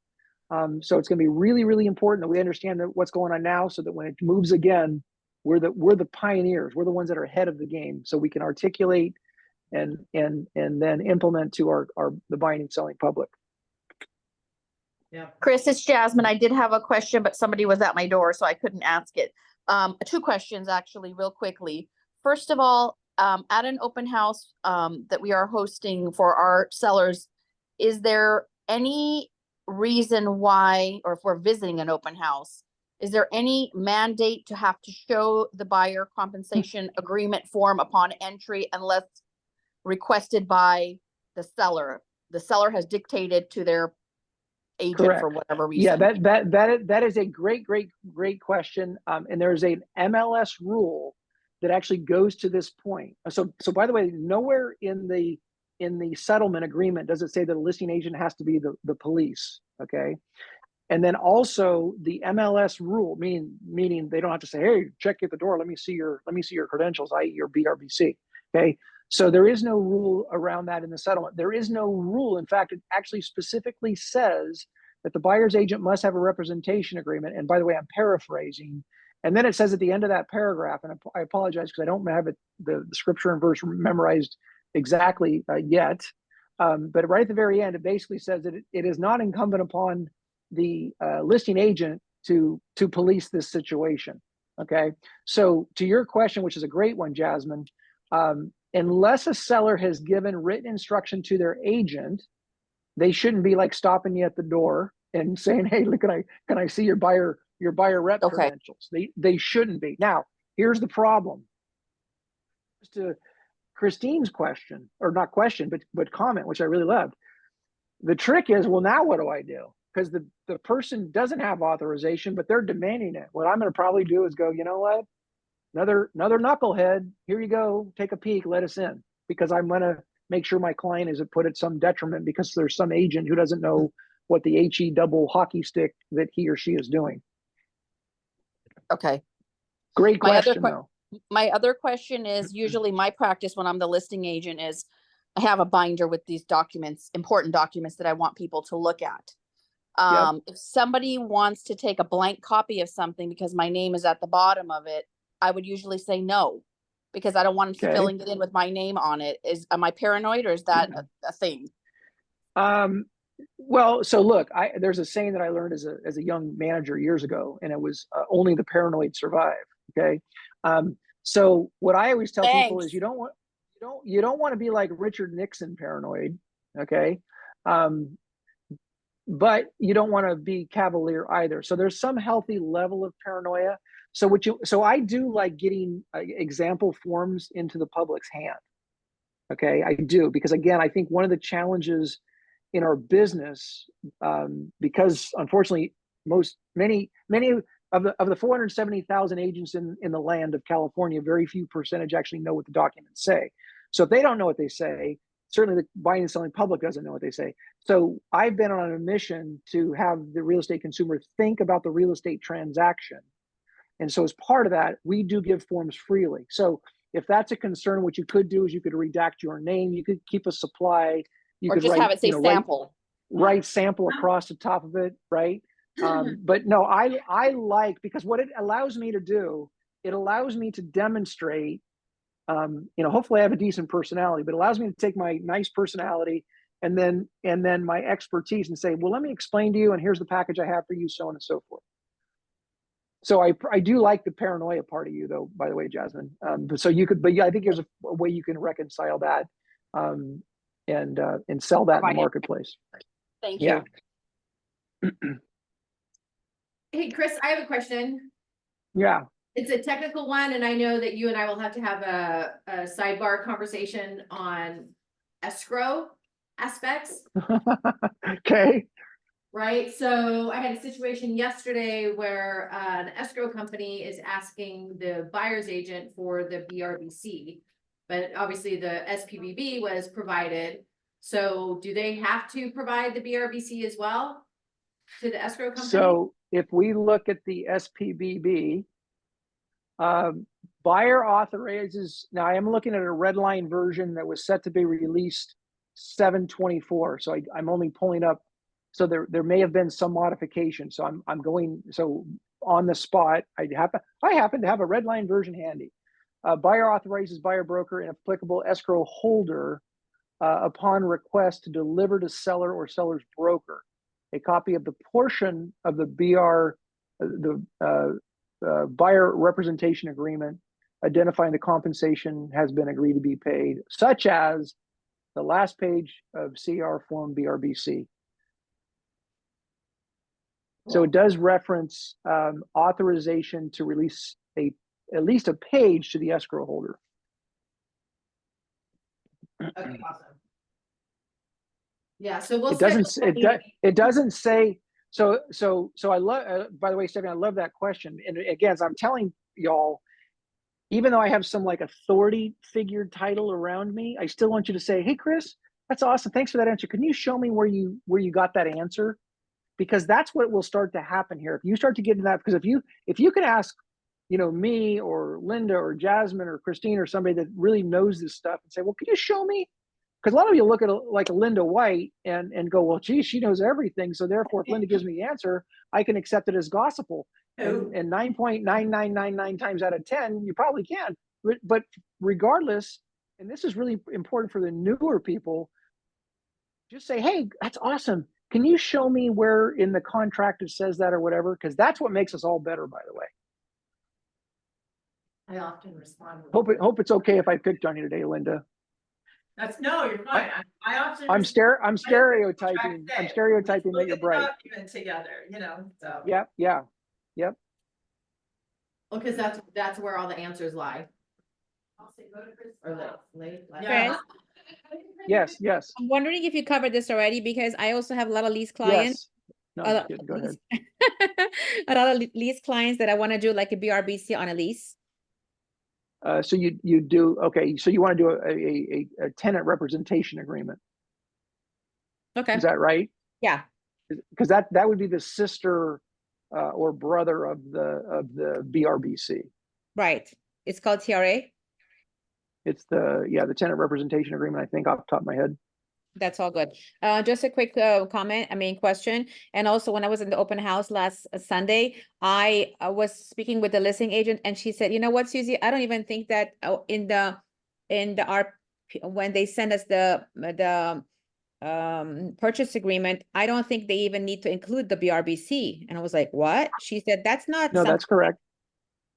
Speaker 5: So it's going to be really, really important that we understand what's going on now, so that when it moves again, we're the pioneers. We're the ones that are ahead of the game, so we can articulate and then implement to the buying and selling public.
Speaker 4: Yeah.
Speaker 7: Chris, it's Jasmine. I did have a question, but somebody was at my door, so I couldn't ask it. Two questions actually, real quickly. First of all, at an open house that we are hosting for our sellers, is there any reason why, or if we're visiting an open house, is there any mandate to have to show the buyer compensation agreement form upon entry unless requested by the seller? The seller has dictated to their agent
Speaker 5: Correct.
Speaker 7: for whatever reason.
Speaker 5: Yeah, that is a great question. And there's an MLS rule that actually goes to this point. So by the way, nowhere in the settlement agreement does it say that a listing agent has to be the police. Okay. And then also the MLS rule, meaning they don't have to say, hey, check at the door, let me see your credentials, i.e. your BRBC. Okay. So there is no rule around that in the settlement. There is no rule. In fact, it actually specifically says that the buyer's agent must have a representation agreement. And by the way, I'm paraphrasing. And then it says at the end of that paragraph, and I apologize because I don't have the scripture and verse memorized exactly yet. But right at the very end, it basically says that it is not incumbent upon the listing agent to police this situation. Okay. So to your question, which is a great one, Jasmine, unless a seller has given written instruction to their agent, they shouldn't be like stopping you at the door and saying, hey, look, can I see your buyer rep credentials? They shouldn't be. Now, here's the problem. To Christine's question, or not question, but comment, which I really loved. The trick is, well, now what do I do? Because the person doesn't have authorization, but they're demanding it. What I'm going to probably do is go, you know what? Another knucklehead. Here you go. Take a peek. Let us in, because I'm going to make sure my client isn't put at some detriment because there's some agent who doesn't know what the HE double hockey stick that he or she is doing.
Speaker 7: Okay.
Speaker 5: Great question, though.
Speaker 7: My other question is, usually my practice when I'm the listing agent is I have a binder with these documents, important documents that I want people to look at. If somebody wants to take a blank copy of something because my name is at the bottom of it, I would usually say no, because I don't want them filling it in with my name on it. Am I paranoid, or is that a thing?
Speaker 5: Well, so look, there's a saying that I learned as a young manager years ago, and it was only the paranoid survive. Okay. So what I always tell people is you don't want to be like Richard Nixon paranoid. Okay. But you don't want to be cavalier either. So there's some healthy level of paranoia. So I do like getting example forms into the public's hand. Okay, I do, because again, I think one of the challenges in our business, because unfortunately, many of the 470,000 agents in the land of California, very few percentage actually know what the documents say. So if they don't know what they say, certainly the buying and selling public doesn't know what they say. So I've been on a mission to have the real estate consumer think about the real estate transaction. And so as part of that, we do give forms freely. So if that's a concern, what you could do is you could redact your name, you could keep a supply, you
Speaker 7: Or
Speaker 5: could
Speaker 7: just
Speaker 5: write,
Speaker 7: have it say sample.
Speaker 5: Write sample across the top of it, right? But no, I like, because what it allows me to do, it allows me to demonstrate, hopefully I have a decent personality, but it allows me to take my nice personality and then my expertise and say, well, let me explain to you, and here's the package I have for you, so on and so forth. So I do like the paranoia part of you, though, by the way, Jasmine. So you could, but yeah, I think there's a way you can reconcile that. And and sell that in the
Speaker 7: Provide it.
Speaker 5: marketplace.
Speaker 7: Thank
Speaker 5: Yeah.
Speaker 7: you.
Speaker 1: Hey, Chris, I have a question.
Speaker 5: Yeah.
Speaker 1: It's a technical one, and I know that you and I will have to have a sidebar conversation on escrow aspects,
Speaker 5: Okay.
Speaker 1: right? So I had a situation yesterday where an escrow company is asking the buyer's agent for the BRBC. But obviously the SPBB was provided. So do they have to provide the BRBC as well to the escrow company?
Speaker 5: So if we look at the SPBB, buyer authorizes, now I am looking at a red line version that was set to be released 7/24. So I'm only pulling up, so there may have been some modification. So I'm going, so on the spot, I happen to have a red line version handy. Buyer authorizes buyer broker and applicable escrow holder upon request to deliver to seller or seller's broker a copy of the portion of the buyer representation agreement identifying the compensation has been agreed to be paid, such as the last page of CR form BRBC. So it does reference authorization to release at least a page to the escrow holder.
Speaker 1: Okay, awesome. Yeah, so we'll.
Speaker 5: It doesn't.
Speaker 1: schedule-
Speaker 5: It doesn't say. So I love. By the way, Stephanie, I love that question. And again, as I'm telling y'all, even though I have some like authority figure title around me, I still want you to say, "Hey, Chris, that's awesome. Thanks for that answer. Can you show me where you got that answer?" Because that's what will start to happen here. If you start to get into that, because if you can ask, me or Linda or Jasmine or Christine or somebody that really knows this stuff and say, well, could you show me? Because a lot of you look at like a Linda White and go, well, geez, she knows everything. So therefore, if Linda gives me the answer, I can accept it as gospel. And 9.9999 times out of 10, you probably can. But regardless, and this is really important for the newer people, just say, hey, that's awesome. Can you show me where in the contract it says that or whatever? Because that's what makes us all better, by the way.
Speaker 4: I often respond.
Speaker 5: Hope it's okay if I picked on you today, Linda.
Speaker 4: No, you're fine. I often.
Speaker 5: I'm stereotyping. I'm
Speaker 4: Say,
Speaker 5: stereotyping that
Speaker 4: look
Speaker 5: you're
Speaker 4: at the
Speaker 5: bright.
Speaker 4: document together, so.
Speaker 5: Yep.
Speaker 1: Well, because that's where all the answers lie.
Speaker 8: I'll say, go to Chris.
Speaker 1: Or late.
Speaker 4: Yeah.
Speaker 6: Chris,
Speaker 5: Yes.
Speaker 6: I'm wondering if you covered this already, because I also have a lot of lease clients.
Speaker 5: Yes. No, I'm just kidding. Go ahead.
Speaker 6: A lot of lease clients that I want to do like a BRBC on a lease.
Speaker 5: So you do, okay. So you want to do a tenant representation agreement.
Speaker 6: Okay.
Speaker 5: Is that right?
Speaker 6: Yeah.
Speaker 5: Because that would be the sister or brother of the BRBC.
Speaker 6: Right. It's called TRA.
Speaker 5: It's the tenant representation agreement, I think, off the top of my head.
Speaker 6: That's all good. Just a quick question. And also, when I was in the open house last Sunday, I was speaking with the listing agent, and she said, "You know what, Susie? I don't even think that in the when they send us the purchase agreement, I don't think they even need to include the BRBC." And I was like, "What?" She said, "That's not."
Speaker 5: No, that's correct.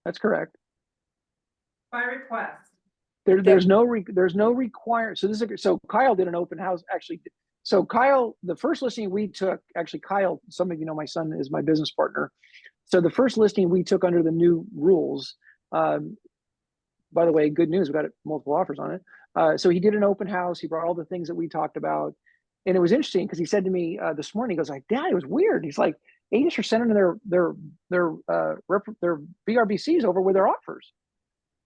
Speaker 5: That's correct.
Speaker 4: By request.
Speaker 5: There's no requirement. So Kyle did an open house actually. So Kyle, the first listing we took, actually Kyle, some of you know my son is my business partner. So the first listing we took under the new rules, by the way, good news, we got multiple offers on it. So he did an open house. He brought all the things that we talked about. And it was interesting because he said to me this morning, he goes like, Dad, it was weird. He's like, agents are sending their BRBCs over with their offers.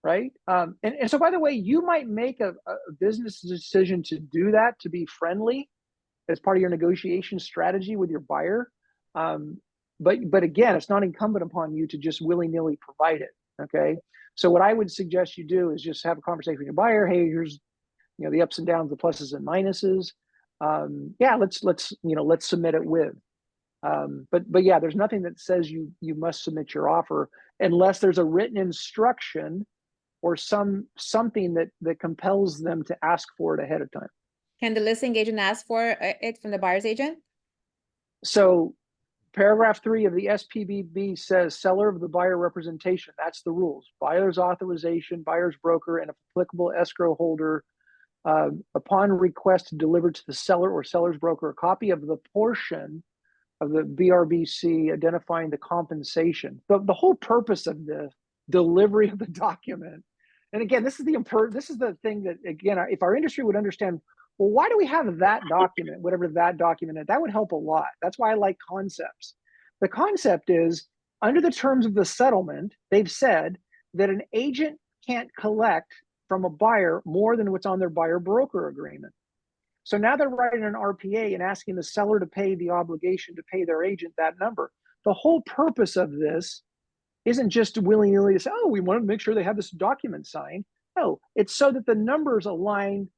Speaker 5: Right. And so, by the way, you might make a business decision to do that, to be friendly as part of your negotiation strategy with your buyer. But again, it's not incumbent upon you to just willy-nilly provide it. OK, so what I would suggest you do is just have a conversation with your buyer. Hey, here's the ups and downs, the pluses and minuses. Let's submit it with. But yeah, there's nothing that says you must submit your offer unless there's a written instruction or something that compels them to ask for it ahead of time.
Speaker 6: Can the listing agent ask for it from the buyer's agent?
Speaker 5: So paragraph 3 of the SPBB says seller of the buyer representation. That's the rules. Buyer's authorization, buyer's broker, and applicable escrow holder upon request to deliver to the seller or seller's broker a copy of the portion of the BRBC identifying the compensation. The whole purpose of the delivery of the document, and again, this is the thing that, again, if our industry would understand, well, why do we have that document, whatever that document is, that would help a lot. That's why I like concepts. The concept is, under the terms of the settlement, they've said that an agent can't collect from a buyer more than what's on their buyer broker agreement. So now they're writing an RPA and asking the seller to pay the obligation to pay their agent that number. The whole purpose of this isn't just willy-nilly to say, oh, we want to make sure they have this document signed. No, it's so that the numbers align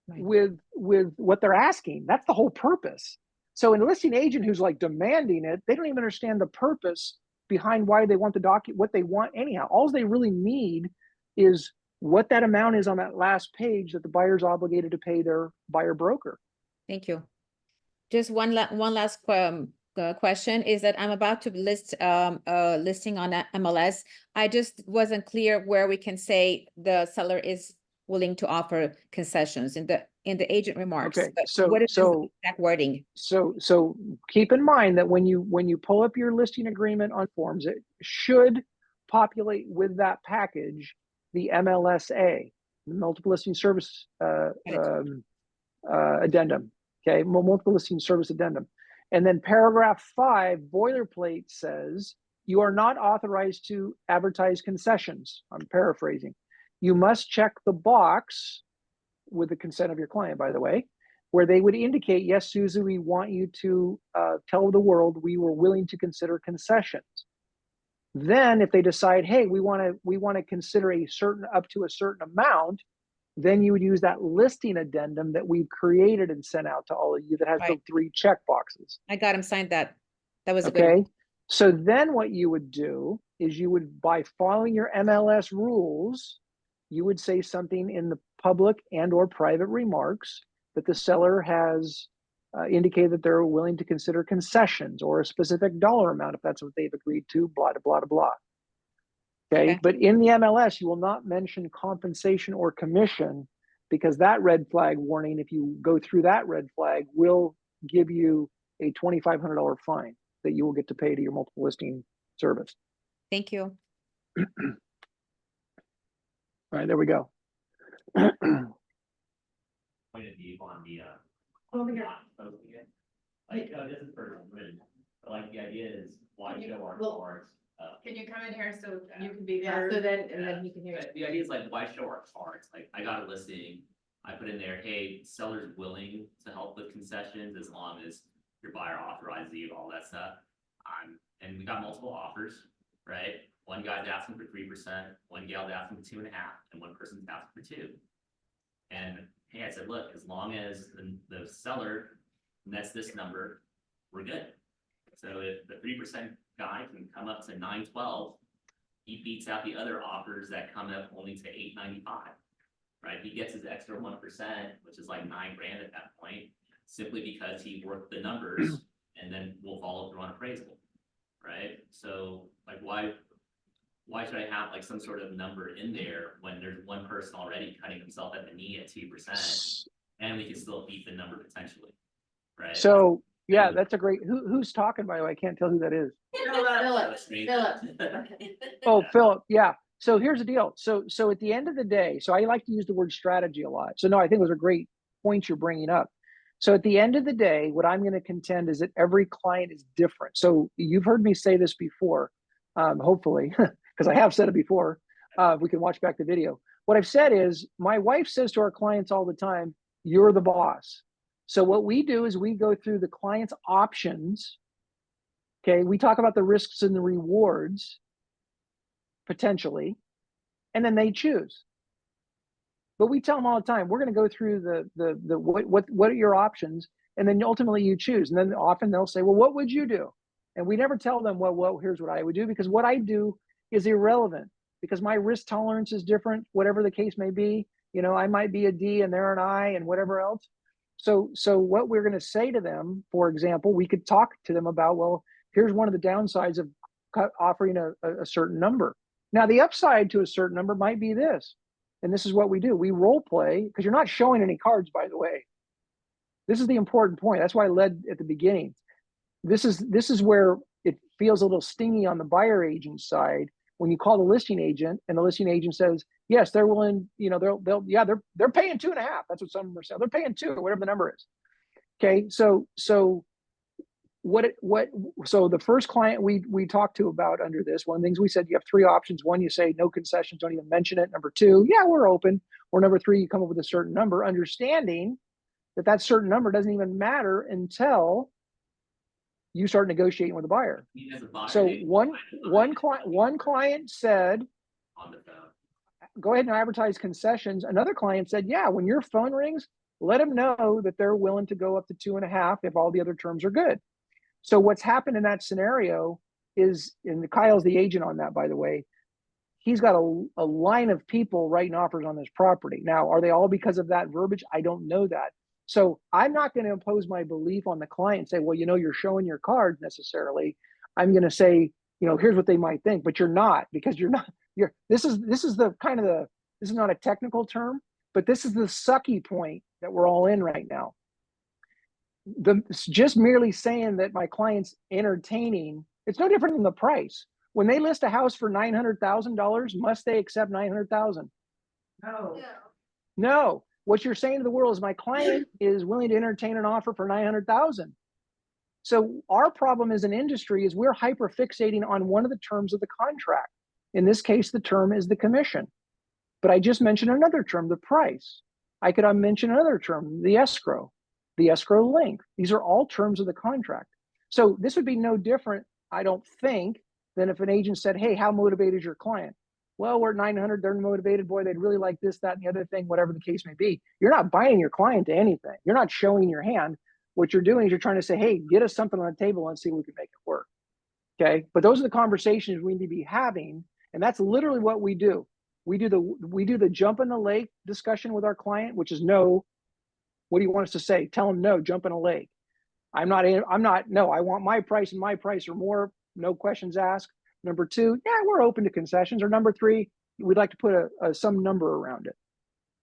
Speaker 5: with what they're asking. That's the whole purpose. So an listing agent who's like demanding it, they don't even understand the purpose behind why they want the document, what they want anyhow. All they really need is what that amount is on that last page that the buyer's obligated to pay their buyer broker.
Speaker 6: Thank you. Just one last question is that I'm about to list a listing on MLS. I just wasn't clear where we can say the seller is willing to offer concessions in the agent remarks.
Speaker 5: Okay,
Speaker 6: But
Speaker 5: so
Speaker 6: what is the exact wording?
Speaker 5: So keep in mind that when you pull up your listing agreement on forms, it should populate with that package the MLSA, multiple listing service addendum. Okay, multiple listing service addendum. And then paragraph 5 boilerplate says you are not authorized to advertise concessions. I'm paraphrasing. You must check the box with the consent of your client, by the way, where they would indicate, yes, Susan, we want you to tell the world we were willing to consider concessions. Then if they decide, hey, we want to consider up to a certain amount, then you would use that listing addendum that we've created and sent out to all of you that has the 3 check boxes.
Speaker 6: I got him signed that. That was a good
Speaker 5: Okay.
Speaker 6: one.
Speaker 5: So then what you would do is you would, by following your MLS rules, you would say something in the public and or private remarks that the seller has indicated that they're willing to consider concessions or a specific dollar amount if that's what they've agreed to, blah, blah, blah, blah. Okay, but in the MLS, you will not mention compensation or commission, because that red flag warning, if you go through that red flag, will give you a $2,500 fine that you will get to pay to your multiple listing service.
Speaker 6: Thank you.
Speaker 5: All right, there we go.
Speaker 9: Point of view on the
Speaker 8: Over here.
Speaker 9: posting it. Like, this is for women, but like the idea is why show our
Speaker 1: Well,
Speaker 9: cards?
Speaker 4: Can you come in here so you can be
Speaker 1: Yeah,
Speaker 4: heard?
Speaker 1: so then, and then he can hear you.
Speaker 9: But the idea is like, why show our cards? Like, I got a listing, I put in there, hey, seller's willing to help with concessions as long as your buyer authorizes you, all that stuff. And we got multiple offers, right? One guy's asking for 3%, one gal's asking for 2.5%, and one person's asking for 2%. And hey, I said, look, as long as the seller nets this number, we're good. So if the 3% guy can come up to 912, he beats out the other offers that come up only to 895, right? He gets his extra 1%, which is like $9,000 at that point, simply because he worked the numbers, and then we'll follow through on appraisal, right? So like, why should I have like some sort of number in there when there's one person already cutting himself at the knee at 2%, and we can still beat the number potentially, right?
Speaker 5: So yeah, that's a great, who's talking, by the way? I can't tell who that is.
Speaker 1: Philip.
Speaker 5: Oh, Philip, yeah. So here's the deal. So at the end of the day, so I like to use the word strategy a lot. So no, I think those are great points you're bringing up. So at the end of the day, what I'm going to contend is that every client is different. So you've heard me say this before, hopefully, because I have said it before. We can watch back the video. What I've said is, my wife says to our clients all the time, you're the boss. So what we do is we go through the client's options. Okay, we talk about the risks and the rewards, potentially, and then they choose. But we tell them all the time, we're going to go through the what are your options, and then ultimately you choose. And then often they'll say, well, what would you do? And we never tell them, well, here's what I would do, because what I do is irrelevant, because my risk tolerance is different, whatever the case may be. You know, I might be a D and they're an I and whatever else. So what we're going to say to them, for example, we could talk to them about, well, here's one of the downsides of offering a certain number. Now, the upside to a certain number might be this. And this is what we do. We role play, because you're not showing any cards, by the way. This is the important point. That's why I led at the beginning. This is where it feels a little stingy on the buyer agent side when you call the listing agent and the listing agent says, yes, they're willing, they're paying 2.5. That's what some are saying. They're paying 2 or whatever the number is. Okay. So the first client we talked to about under this, one of the things we said, you have 3 options. One, you say no concessions, don't even mention it. Number 2, yeah, we're open. Or number 3, you come up with a certain number, understanding that certain number doesn't even matter until you start negotiating with the buyer.
Speaker 9: As a buyer,
Speaker 5: So
Speaker 9: they-
Speaker 5: one client said,
Speaker 9: On the phone.
Speaker 5: go ahead and advertise concessions. Another client said, yeah, when your phone rings, let them know that they're willing to go up to 2.5 if all the other terms are good. So what's happened in that scenario is, and Kyle's the agent on that, by the way, he's got a line of people writing offers on this property. Now, are they all because of that verbiage? I don't know that. So I'm not going to impose my belief on the client and say, well, you're showing your cards necessarily. I'm going to say, here's what they might think, but you're not, because this is not a technical term, but this is the sucky point that we're all in right now. Just merely saying that my client's entertaining, it's no different than the price. When they list a house for $900,000, must they accept $900,000?
Speaker 4: No.
Speaker 5: No. What you're saying to the world is my client is willing to entertain an offer for $900,000. So our problem as an industry is we're hyper fixating on one of the terms of the contract. In this case, the term is the commission. But I just mentioned another term, the price. I could mention another term, the escrow length. These are all terms of the contract. So this would be no different, I don't think, than if an agent said, hey, how motivated is your client? Well, we're at 900, they're motivated, boy, they'd really like this, that, and the other thing, whatever the case may be. You're not buying your client to anything. You're not showing your hand. What you're doing is you're trying to say, hey, get us something on the table and see if we can make it work. Okay. But those are the conversations we need to be having. And that's literally what we do. We do the jump in the lake discussion with our client, which is no. What do you want us to say? Tell them no, jump in a lake. No, I want my price and my price or more, no questions asked. Number 2, yeah, we're open to concessions. Or number 3, we'd like to put some number around it.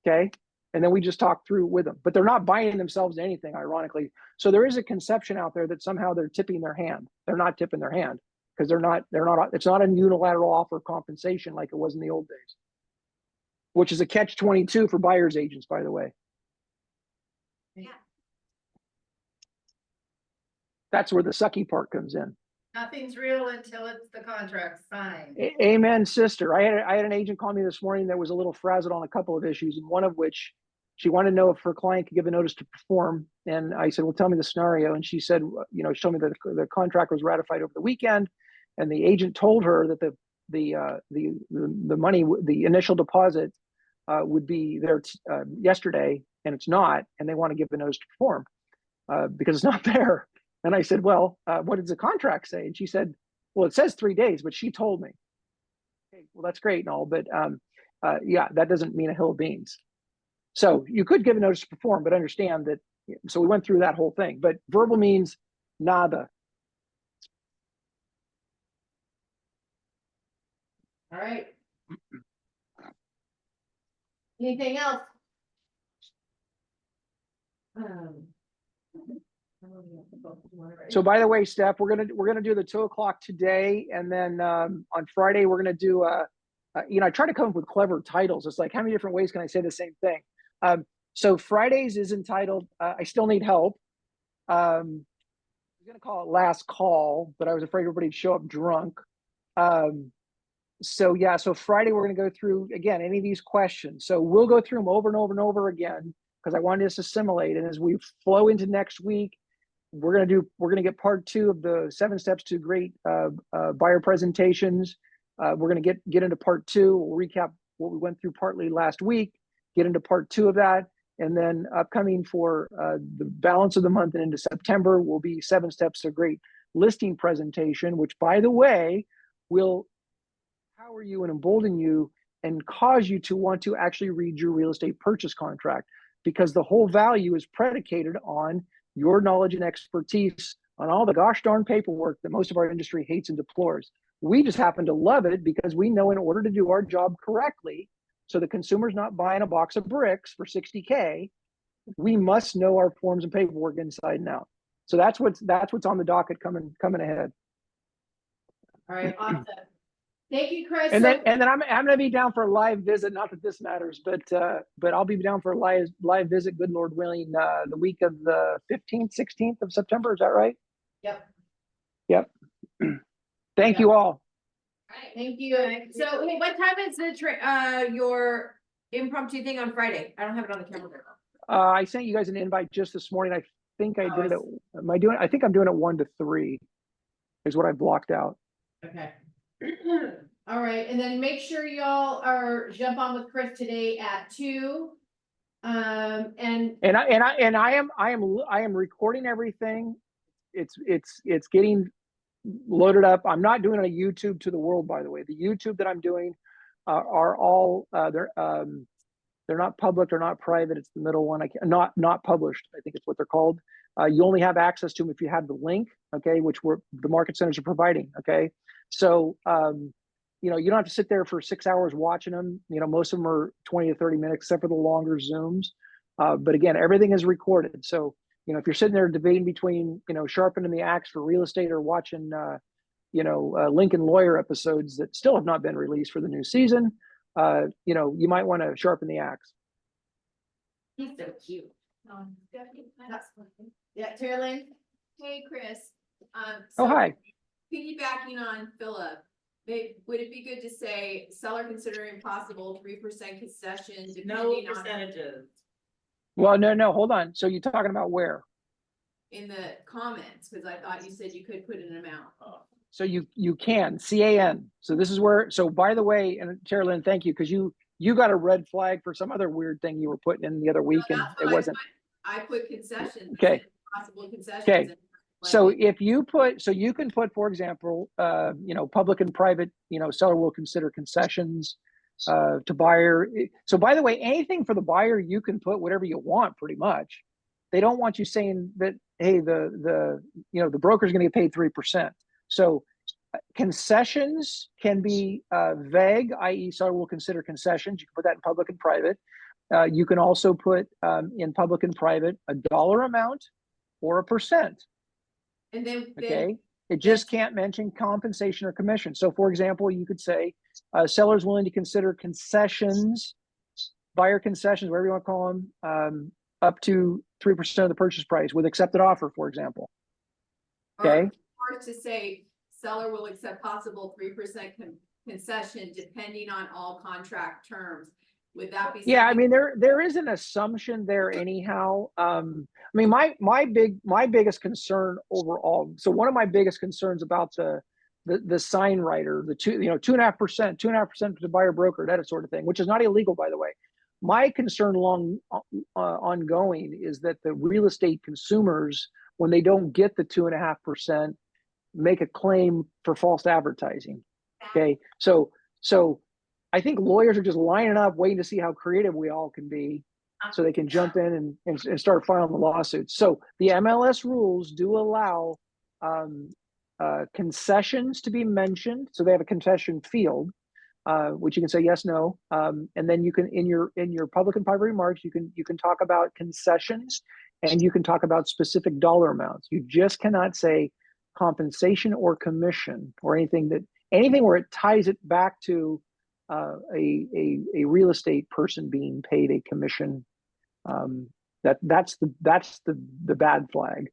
Speaker 5: Okay. And then we just talk through with them, but they're not buying themselves anything, ironically. So there is a conception out there that somehow they're tipping their hand. They're not tipping their hand because it's not a unilateral offer of compensation like it was in the old days, which is a catch-22 for buyer's agents, by the way.
Speaker 8: Yeah.
Speaker 5: That's where the sucky part comes in.
Speaker 4: Nothing's real until it's the contract signed.
Speaker 5: Amen, sister. I had an agent call me this morning that was a little frazzled on a couple of issues, and one of which she wanted to know if her client could give a notice to perform. And I said, well, tell me the scenario. And she said, she told me that the contract was ratified over the weekend, and the agent told her that the money, the initial deposit would be there yesterday, and it's not, and they want to give the notice to perform because it's not there. And I said, well, what does the contract say? And she said, well, it says 3 days, but she told me. Okay, well, that's great and all, but yeah, that doesn't mean a hill of beans. So you could give a notice to perform, but understand that. So we went through that whole thing, but verbal means nada.
Speaker 1: All right. Anything else?
Speaker 5: So by the way, Steph, we're gonna do the 2 o'clock today, and then on Friday we're gonna do I try to come up with clever titles. It's like, how many different ways can I say the same thing? So Fridays is entitled I Still Need Help. I was gonna call it Last Call, but I was afraid everybody'd show up drunk. So yeah, so Friday we're gonna go through again any of these questions. So we'll go through them over and over and over again because I wanted us to assimilate. And as we flow into next week, we're gonna get part 2 of the 7 steps to great buyer presentations. We're gonna get into part 2. We'll recap what we went through partly last week, get into part 2 of that, and then upcoming for the balance of the month and into September will be 7 steps to great listing presentation, which, by the way, will empower you and embolden you and cause you to want to actually read your real estate purchase contract, because the whole value is predicated on your knowledge and expertise on all the gosh darn paperwork that most of our industry hates and deplores. We just happen to love it because we know in order to do our job correctly, so the consumer's not buying a box of bricks for 60K, we must know our forms and paperwork inside and out. So that's what's on the docket coming ahead.
Speaker 1: All right, awesome. Thank you, Chris.
Speaker 5: And
Speaker 1: So-
Speaker 5: then I'm gonna be down for a live visit. Not that this matters, but I'll be down for a live visit. Good Lord willing, the week of the 15th, 16th of September. Is that right?
Speaker 1: Yep.
Speaker 5: Yep. Thank you all.
Speaker 1: Thank you. So, hey, what time is your impromptu thing on Friday? I don't have it on the calendar.
Speaker 5: I sent you guys an invite just this morning. I think I did it. I think I'm doing it 1 to 3 is what I blocked out.
Speaker 1: Okay. All right, and then make sure y'all jump on with Chris today at 2. And
Speaker 5: I am recording everything. It's getting loaded up. I'm not doing a YouTube to the world, by the way. The YouTube that I'm doing are all they're not public, they're not private. It's the middle one. Not published, I think it's what they're called. You only have access to them if you have the link, okay, which the market centers are providing, okay? So, you know, you don't have to sit there for 6 hours watching them. You know, most of them are 20 to 30 minutes, except for the longer Zooms. But again, everything is recorded. So, you know, if you're sitting there debating between, you know, sharpening the axe for real estate or watching, you know, Lincoln Lawyer episodes that still have not been released for the new season, you know, you might want to sharpen the axe.
Speaker 1: he's so cute.
Speaker 2: Stephanie,
Speaker 1: Yeah, Tara Lynn?
Speaker 10: Hey, Chris.
Speaker 5: Oh, hi.
Speaker 10: Piggybacking on Philip, would it be good to say seller considering possible 3% concession
Speaker 4: No
Speaker 10: depending on
Speaker 4: percentages.
Speaker 5: Well, no, hold on. So you're talking about where?
Speaker 10: in the comments? Because I thought you said you could put an amount.
Speaker 5: So you can, CAN. So this is where, so by the way, and Tara Lynn, thank you, because you got a red flag for some other weird thing you were putting in the other week, and
Speaker 10: That's
Speaker 5: it
Speaker 10: what
Speaker 5: wasn't.
Speaker 10: I put concessions.
Speaker 5: Okay.
Speaker 10: Possible concessions.
Speaker 5: Okay.
Speaker 10: and
Speaker 5: So
Speaker 10: like-
Speaker 5: if you put, so you can put, for example, you know, public and private, you know, seller will consider concessions to buyer. So by the way, anything for the buyer, you can put whatever you want pretty much. They don't want you saying that, hey, the you know, the broker's going to get paid 3%. So concessions can be vague, i.e. seller will consider concessions. You can put that in public and private. You can also put in public and private a dollar amount or a percent.
Speaker 10: And then
Speaker 5: Okay. It just can't mention compensation or commission. So for example, you could say sellers willing to consider concessions, buyer concessions, whatever you want to call them, up to 3% of the purchase price with accepted offer, for example. Okay.
Speaker 10: Or to say seller will accept possible 3% concession depending on all contract terms. Would that be?
Speaker 5: Yeah, I
Speaker 10: something-
Speaker 5: mean, there is an assumption there anyhow. I mean, my biggest concern overall. So one of my biggest concerns about the sign writer, the 2.5% to the buyer broker, that sort of thing, which is not illegal, by the way. My concern ongoing is that the real estate consumers, when they don't get the 2.5%, make a claim for false advertising. Okay, so I think lawyers are just lining up, waiting to see how creative we all can be, so they can jump in and start filing the lawsuits. So the MLS rules do allow concessions to be mentioned. So they have a concession field, which you can say yes, no, and then you can in your public and private remarks, you can talk about concessions, and you can talk about specific dollar amounts. You just cannot say compensation or commission or anything where it ties it back to a real estate person being paid a commission. That's the bad flag.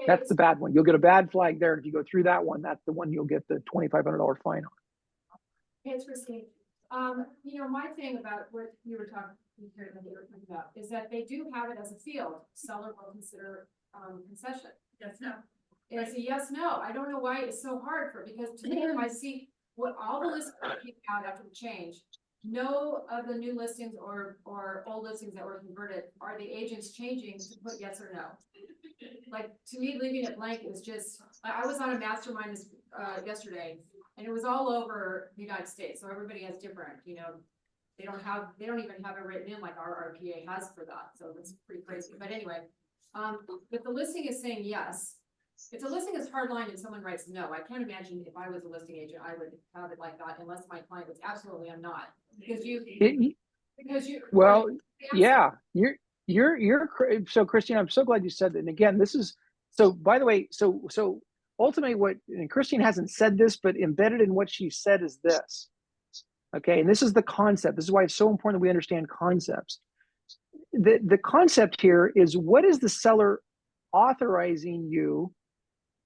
Speaker 5: That's the bad one. You'll get a bad flag there. If you go through that one, that's the one you'll get the $2,500 fine on.
Speaker 8: It's risky. You know, my thing about what you were talking about is that they do have it as a field. Seller will consider concession.
Speaker 4: Yes, no.
Speaker 8: It's a yes, no. I don't know why it's so hard because to me, I see what all the listings came out after the change. No of the new listings or old listings that were converted are the agents changing to put yes or no. Like, to me, leaving it blank is just, I was on a mastermind yesterday, and it was all over the United States, so everybody has different, you know, they don't even have it written in like our RPA has for that, so it's pretty crazy, but anyway. If the listing is saying yes, if the listing is hardline and someone writes no, I can't imagine if I was a listing agent, I would have it like that unless my client was absolutely, I'm not. Because you,
Speaker 5: It,
Speaker 8: because you.
Speaker 5: well,
Speaker 8: Yeah.
Speaker 5: yeah, so Christine, I'm so glad you said that. And again, this is, so by the way, so ultimately what, and Christine hasn't said this, but embedded in what she said is this. Okay, and this is the concept. This is why it's so important that we understand concepts. The concept here is, what is the seller authorizing you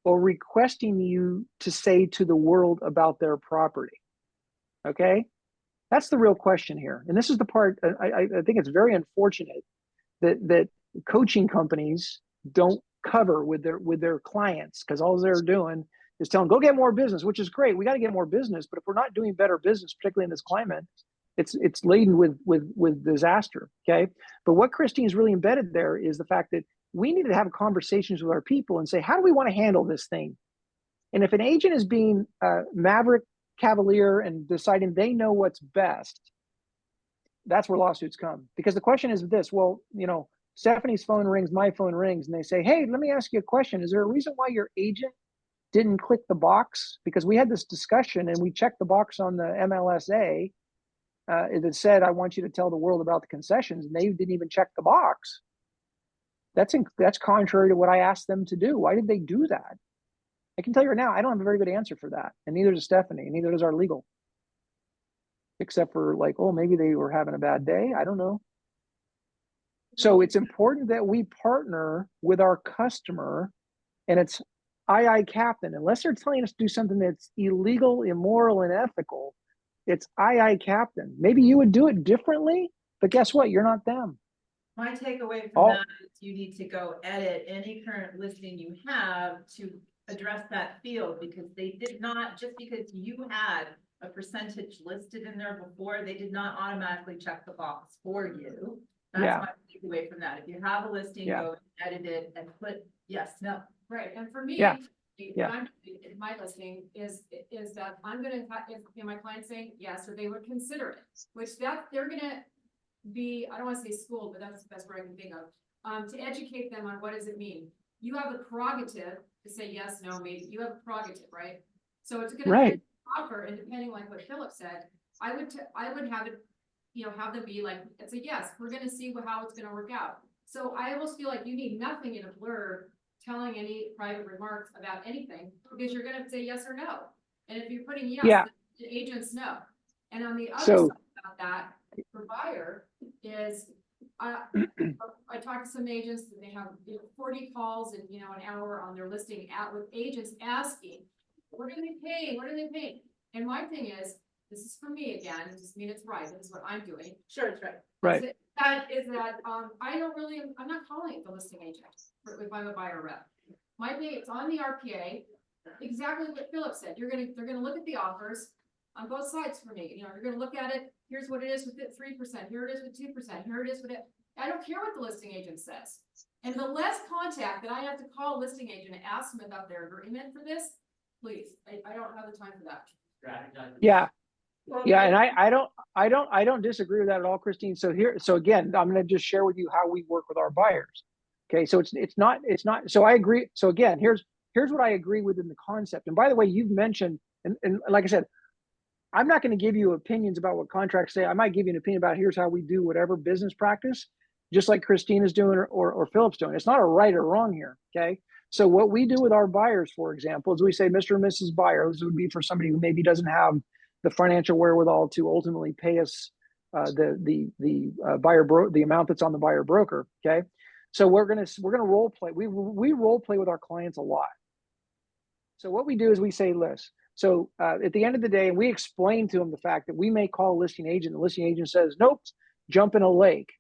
Speaker 5: or requesting you to say to the world about their property? Okay, that's the real question here. And this is the part I think it's very unfortunate that coaching companies don't cover with their clients, because all they're doing is telling them, go get more business, which is great. We got to get more business, but if we're not doing better business, particularly in this climate, it's laden with disaster. Okay, but what Christine's really embedded there is the fact that we need to have conversations with our people and say, how do we want to handle this thing? And if an agent is being maverick cavalier and deciding they know what's best, that's where lawsuits come. Because the question is this, well, Stephanie's phone rings, my phone rings, and they say, hey, let me ask you a question. Is there a reason why your agent didn't click the box? Because we had this discussion and we checked the box on the MLSA that said, I want you to tell the world about the concessions, and they didn't even check the box. That's contrary to what I asked them to do. Why did they do that? I can tell you right now, I don't have a very good answer for that. And neither does Stephanie, and neither does our legal. Except for like, oh, maybe they were having a bad day. I don't know. So it's important that we partner with our customer, and it's I captain. Unless they're telling us to do something that's illegal, immoral, and ethical, it's I captain. Maybe you would do it differently, but guess what? You're not them.
Speaker 4: My takeaway from
Speaker 5: Oh.
Speaker 4: that is you need to go edit any current listing you have to address that field, because they did not, just because you had a percentage listed in there before, they did not automatically check the box for you. That's
Speaker 5: Yeah.
Speaker 4: my takeaway from that. If you have a listing,
Speaker 5: Yeah.
Speaker 4: go and edit it and put yes, no.
Speaker 8: Right, and for me,
Speaker 5: Yeah.
Speaker 8: what I'm doing in my listing is that I'm gonna, if my client's saying yes, or they would consider it, which they're gonna be, I don't wanna say schooled, but that's the best word I can think of, to educate them on what does it mean. You have the prerogative to say yes, no, maybe, you have a prerogative, right? So it's gonna
Speaker 5: Right.
Speaker 8: offer, and depending like what Philip said, I would have it, have them be like, it's a yes, we're gonna see how it's gonna work out. So I almost feel like you need nothing in a blurb telling any private remarks about anything, because you're gonna say yes or no. And if you're putting yes,
Speaker 5: Yeah.
Speaker 8: the agents know. And on the other
Speaker 5: So-
Speaker 8: side of that, for buyer is, I talked to some agents and they have 40 calls in, an hour on their listing with agents asking, what are they paying? What are they paying? And my thing is, this is for me again, it doesn't mean it's right, this is what I'm doing.
Speaker 4: Sure, it's right.
Speaker 5: Right.
Speaker 8: I'm not calling the listing agent if I'm a buyer rep. My thing, it's on the RPA, exactly what Philip said, they're gonna look at the offers on both sides for me, you're gonna look at it, here's what it is with it 3%, here it is with 2%, here it is with it. I don't care what the listing agent says. And the less contact that I have to call a listing agent and ask them about their agreement for this, please, I don't have the time for that.
Speaker 5: Yeah. Yeah, and I don't disagree with that at all, Christine. So again, I'm going to just share with you how we work with our buyers. Okay, so it's not. So I agree. So again, here's what I agree with in the concept. And by the way, you've mentioned, and like I said, I'm not going to give you opinions about what contracts say. I might give you an opinion about here's how we do whatever business practice, just like Christine is doing or Philip's doing. It's not a right or wrong here. Okay. So what we do with our buyers, for example, is we say, Mr. and Mrs. Buyer, this would be for somebody who maybe doesn't have the financial wherewithal to ultimately pay us the amount that's on the buyer broker. Okay. So we're gonna role play. We role play with our clients a lot. So what we do is we say, listen. So at the end of the day, and we explain to them the fact that we may call a listing agent. The listing agent says, nope, jump in a lake.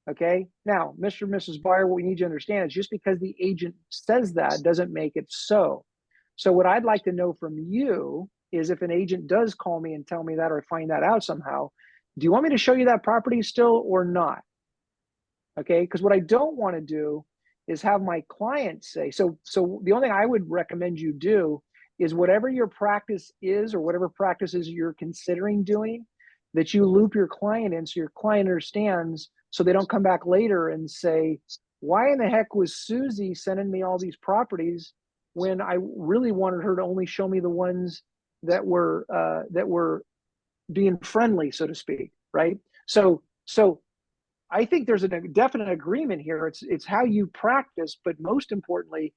Speaker 5: Okay. Now, Mr. and Mrs. Buyer, what we need to understand is just because the agent says that doesn't make it so. So what I'd like to know from you is, if an agent does call me and tell me that, or find that out somehow, do you want me to show you that property still or not? Okay. Because what I don't want to do is have my client say, so the only thing I would recommend you do is whatever your practice is, or whatever practices you're considering doing, that you loop your client in, so your client understands, so they don't come back later and say, why in the heck was Susie sending me all these properties when I really wanted her to only show me the ones that were being friendly, so to speak, right? So I think there's a definite agreement here. It's how you practice, but most importantly,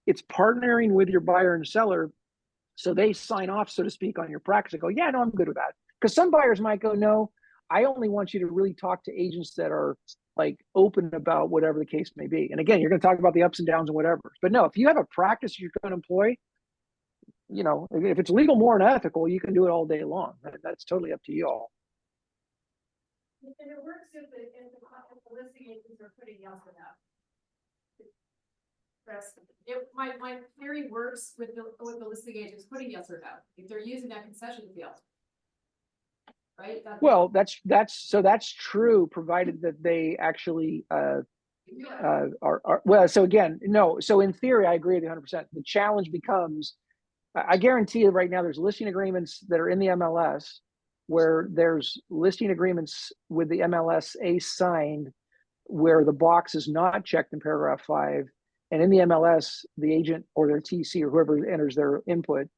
Speaker 5: it's partnering with your buyer and seller so they sign off, so to speak, on your practice and go, yeah, no, I'm good with that. Because some buyers might go, no, I only want you to really talk to agents that are like open about whatever the case may be. And again, you're going to talk about the ups and downs and whatever. But no, if you have a practice you're going to employ, you know, if it's legal, moral, and ethical, you can do it all day long. That's totally up to you all.
Speaker 8: And it works if the listing agents are putting yes or no. My theory works with the listing agents putting yes or no, if they're using that concession field. Right?
Speaker 5: Well, that's true, provided that they actually are well. So again, no. So in theory, I agree with you 100%. The challenge becomes, I guarantee you right now, there's listing agreements that are in the MLS where there's listing agreements with the MLS signed where the box is not checked in paragraph 5. And in the MLS, the agent or their TC or whoever enters their input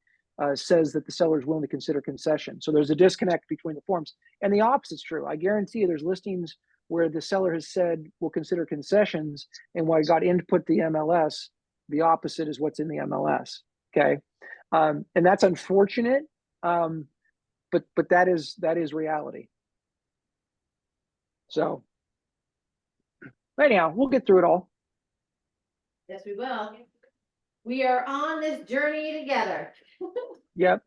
Speaker 5: says that the seller is willing to consider concession. So there's a disconnect between the forms. And the opposite's true. I guarantee you there's listings where the seller has said we'll consider concessions, and when I got input the MLS, the opposite is what's in the MLS. Okay. And that's unfortunate. But that is reality. So anyhow, we'll get through it all.
Speaker 1: Yes, we will. We are on this journey together.
Speaker 5: Yep.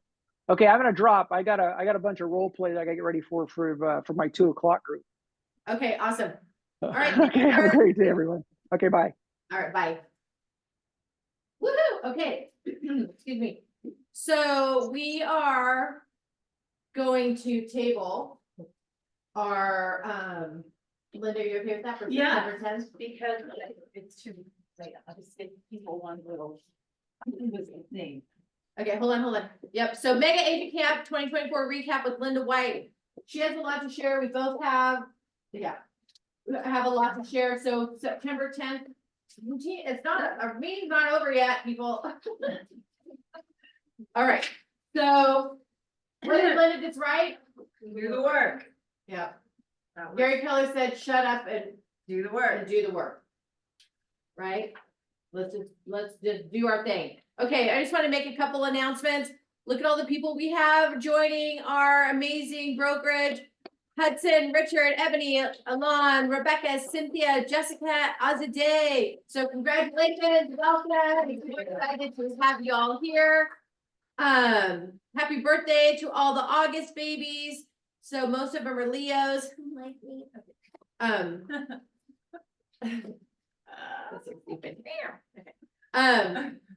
Speaker 5: Okay, I'm gonna drop. I got a bunch of role play that I gotta get ready for my 2:00 group.
Speaker 1: Okay, awesome. All right.
Speaker 5: Okay, have a great day, everyone. Okay, bye.
Speaker 1: All right, bye. Woohoo, okay. Excuse me. So we are going to table our, Linda, you okay with that for
Speaker 4: Yeah.
Speaker 1: September 10th?
Speaker 4: Because it's too, like, obviously, people want little thing.
Speaker 1: Okay, hold on. Yep, so Mega Agent Camp 2024 recap with Linda White. She has a lot to share. We both have, we have a lot to share. So September 10th, it's not, our meeting's not over yet, people. All right, so Linda gets right.
Speaker 4: Do the work.
Speaker 1: Yeah. Gary Keller said, shut up and
Speaker 4: Do the work.
Speaker 1: do the work. Right? Let's just do our thing. Okay, I just want to make a couple announcements. Look at all the people we have joining our amazing brokerage. Hudson, Richard, Ebony, Alon, Rebecca, Cynthia, Jessica, Azadeh. So congratulations, welcome. We're excited to have you all here. Happy birthday to all the August babies. So most of them are Leos. Like me.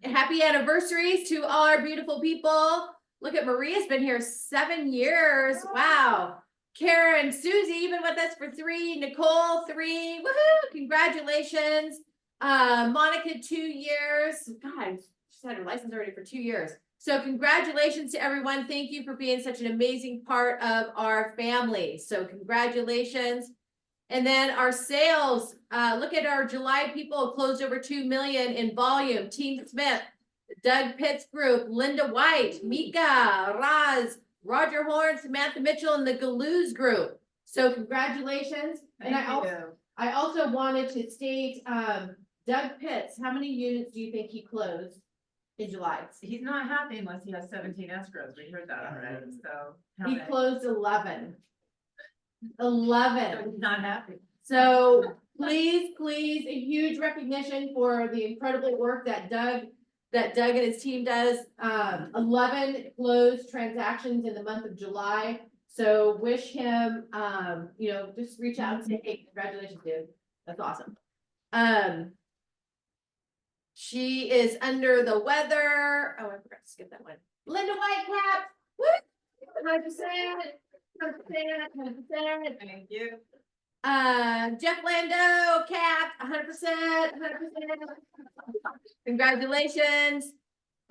Speaker 1: Happy anniversaries to all our beautiful people. Look at Maria's been here 7 years. Wow. Karen, Susie, even with us for 3, Nicole 3. Woohoo! Congratulations. Monica 2 years. God, she's had her license already for 2 years. So congratulations to everyone. Thank you for being such an amazing part of our family. So congratulations. And then our sales, look at our July people closed over 2 million in volume. Team Smith, Doug Pitts Group, Linda White, Mika, Raz, Roger Horn, Samantha Mitchell, and the Galouz Group. So congratulations. And I also wanted to state, Doug Pitts, how many units do you think he closed in July?
Speaker 4: He's not happy unless he has 17 escrows. We heard that already, so.
Speaker 1: He closed 11. 11.
Speaker 4: So he's not happy.
Speaker 1: So please, a huge recognition for the incredible work that Doug and his team does. 11 closed transactions in the month of July. So wish him, just reach out and say, hey, congratulations, dude. That's awesome. She is under the weather. Oh, I forgot to skip that one. Linda Whitecap. Woo! 100%. 100%.
Speaker 4: Thank you.
Speaker 1: Jeff Lando, Cap, 100%. Congratulations.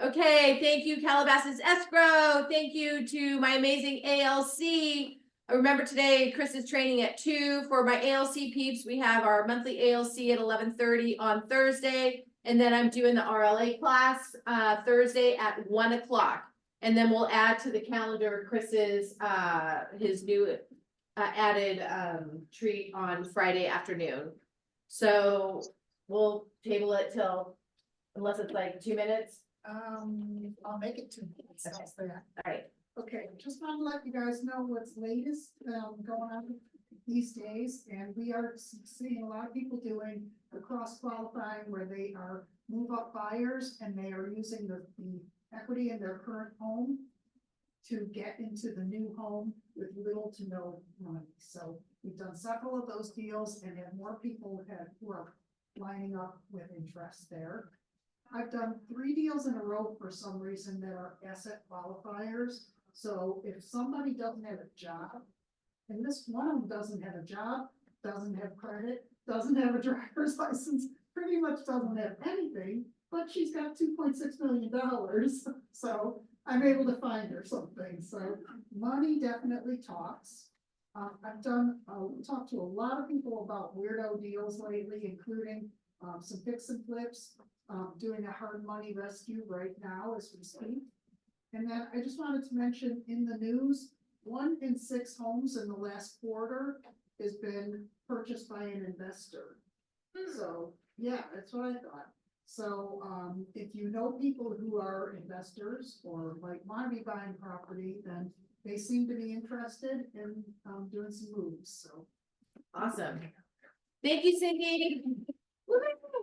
Speaker 1: Okay, thank you, Calabasas Escrow. Thank you to my amazing ALC. Remember today, Chris is training at 2 for my ALC peeps. We have our monthly ALC at 11:30 on Thursday. And then I'm doing the RLA class Thursday at 1 o'clock. And then we'll add to the calendar Chris's, his new added, treat on Friday afternoon. So we'll table it till, unless it's like 2 minutes.
Speaker 3: I'll make it 2 minutes. How's that?
Speaker 1: All right.
Speaker 3: Okay, just want to let you guys know what's latest, going on these days, and we are seeing a lot of people doing the cross qualifying where they are move up buyers and they are using the equity in their current home to get into the new home with little to no money. So we've done several of those deals and have more people who are lining up with interest there. I've done 3 deals in a row for some reason that are asset qualifiers. So if somebody doesn't have a job, and this one of them doesn't have a job, doesn't have credit, doesn't have a driver's license, pretty much doesn't have anything, but she's got $2.6 million. So I'm able to find her something. So money definitely talks. I've talked to a lot of people about weirdo deals lately, including some fix and flips, doing a hard money rescue right now as we speak. And then I just wanted to mention in the news, 1 in 6 homes in the last quarter has been purchased by an investor. So, yeah, that's what I thought. So, if you know people who are investors or like want to be buying property, then they seem to be interested in doing some moves, so.
Speaker 1: Awesome. Thank you, Cindy. Woo-hoo.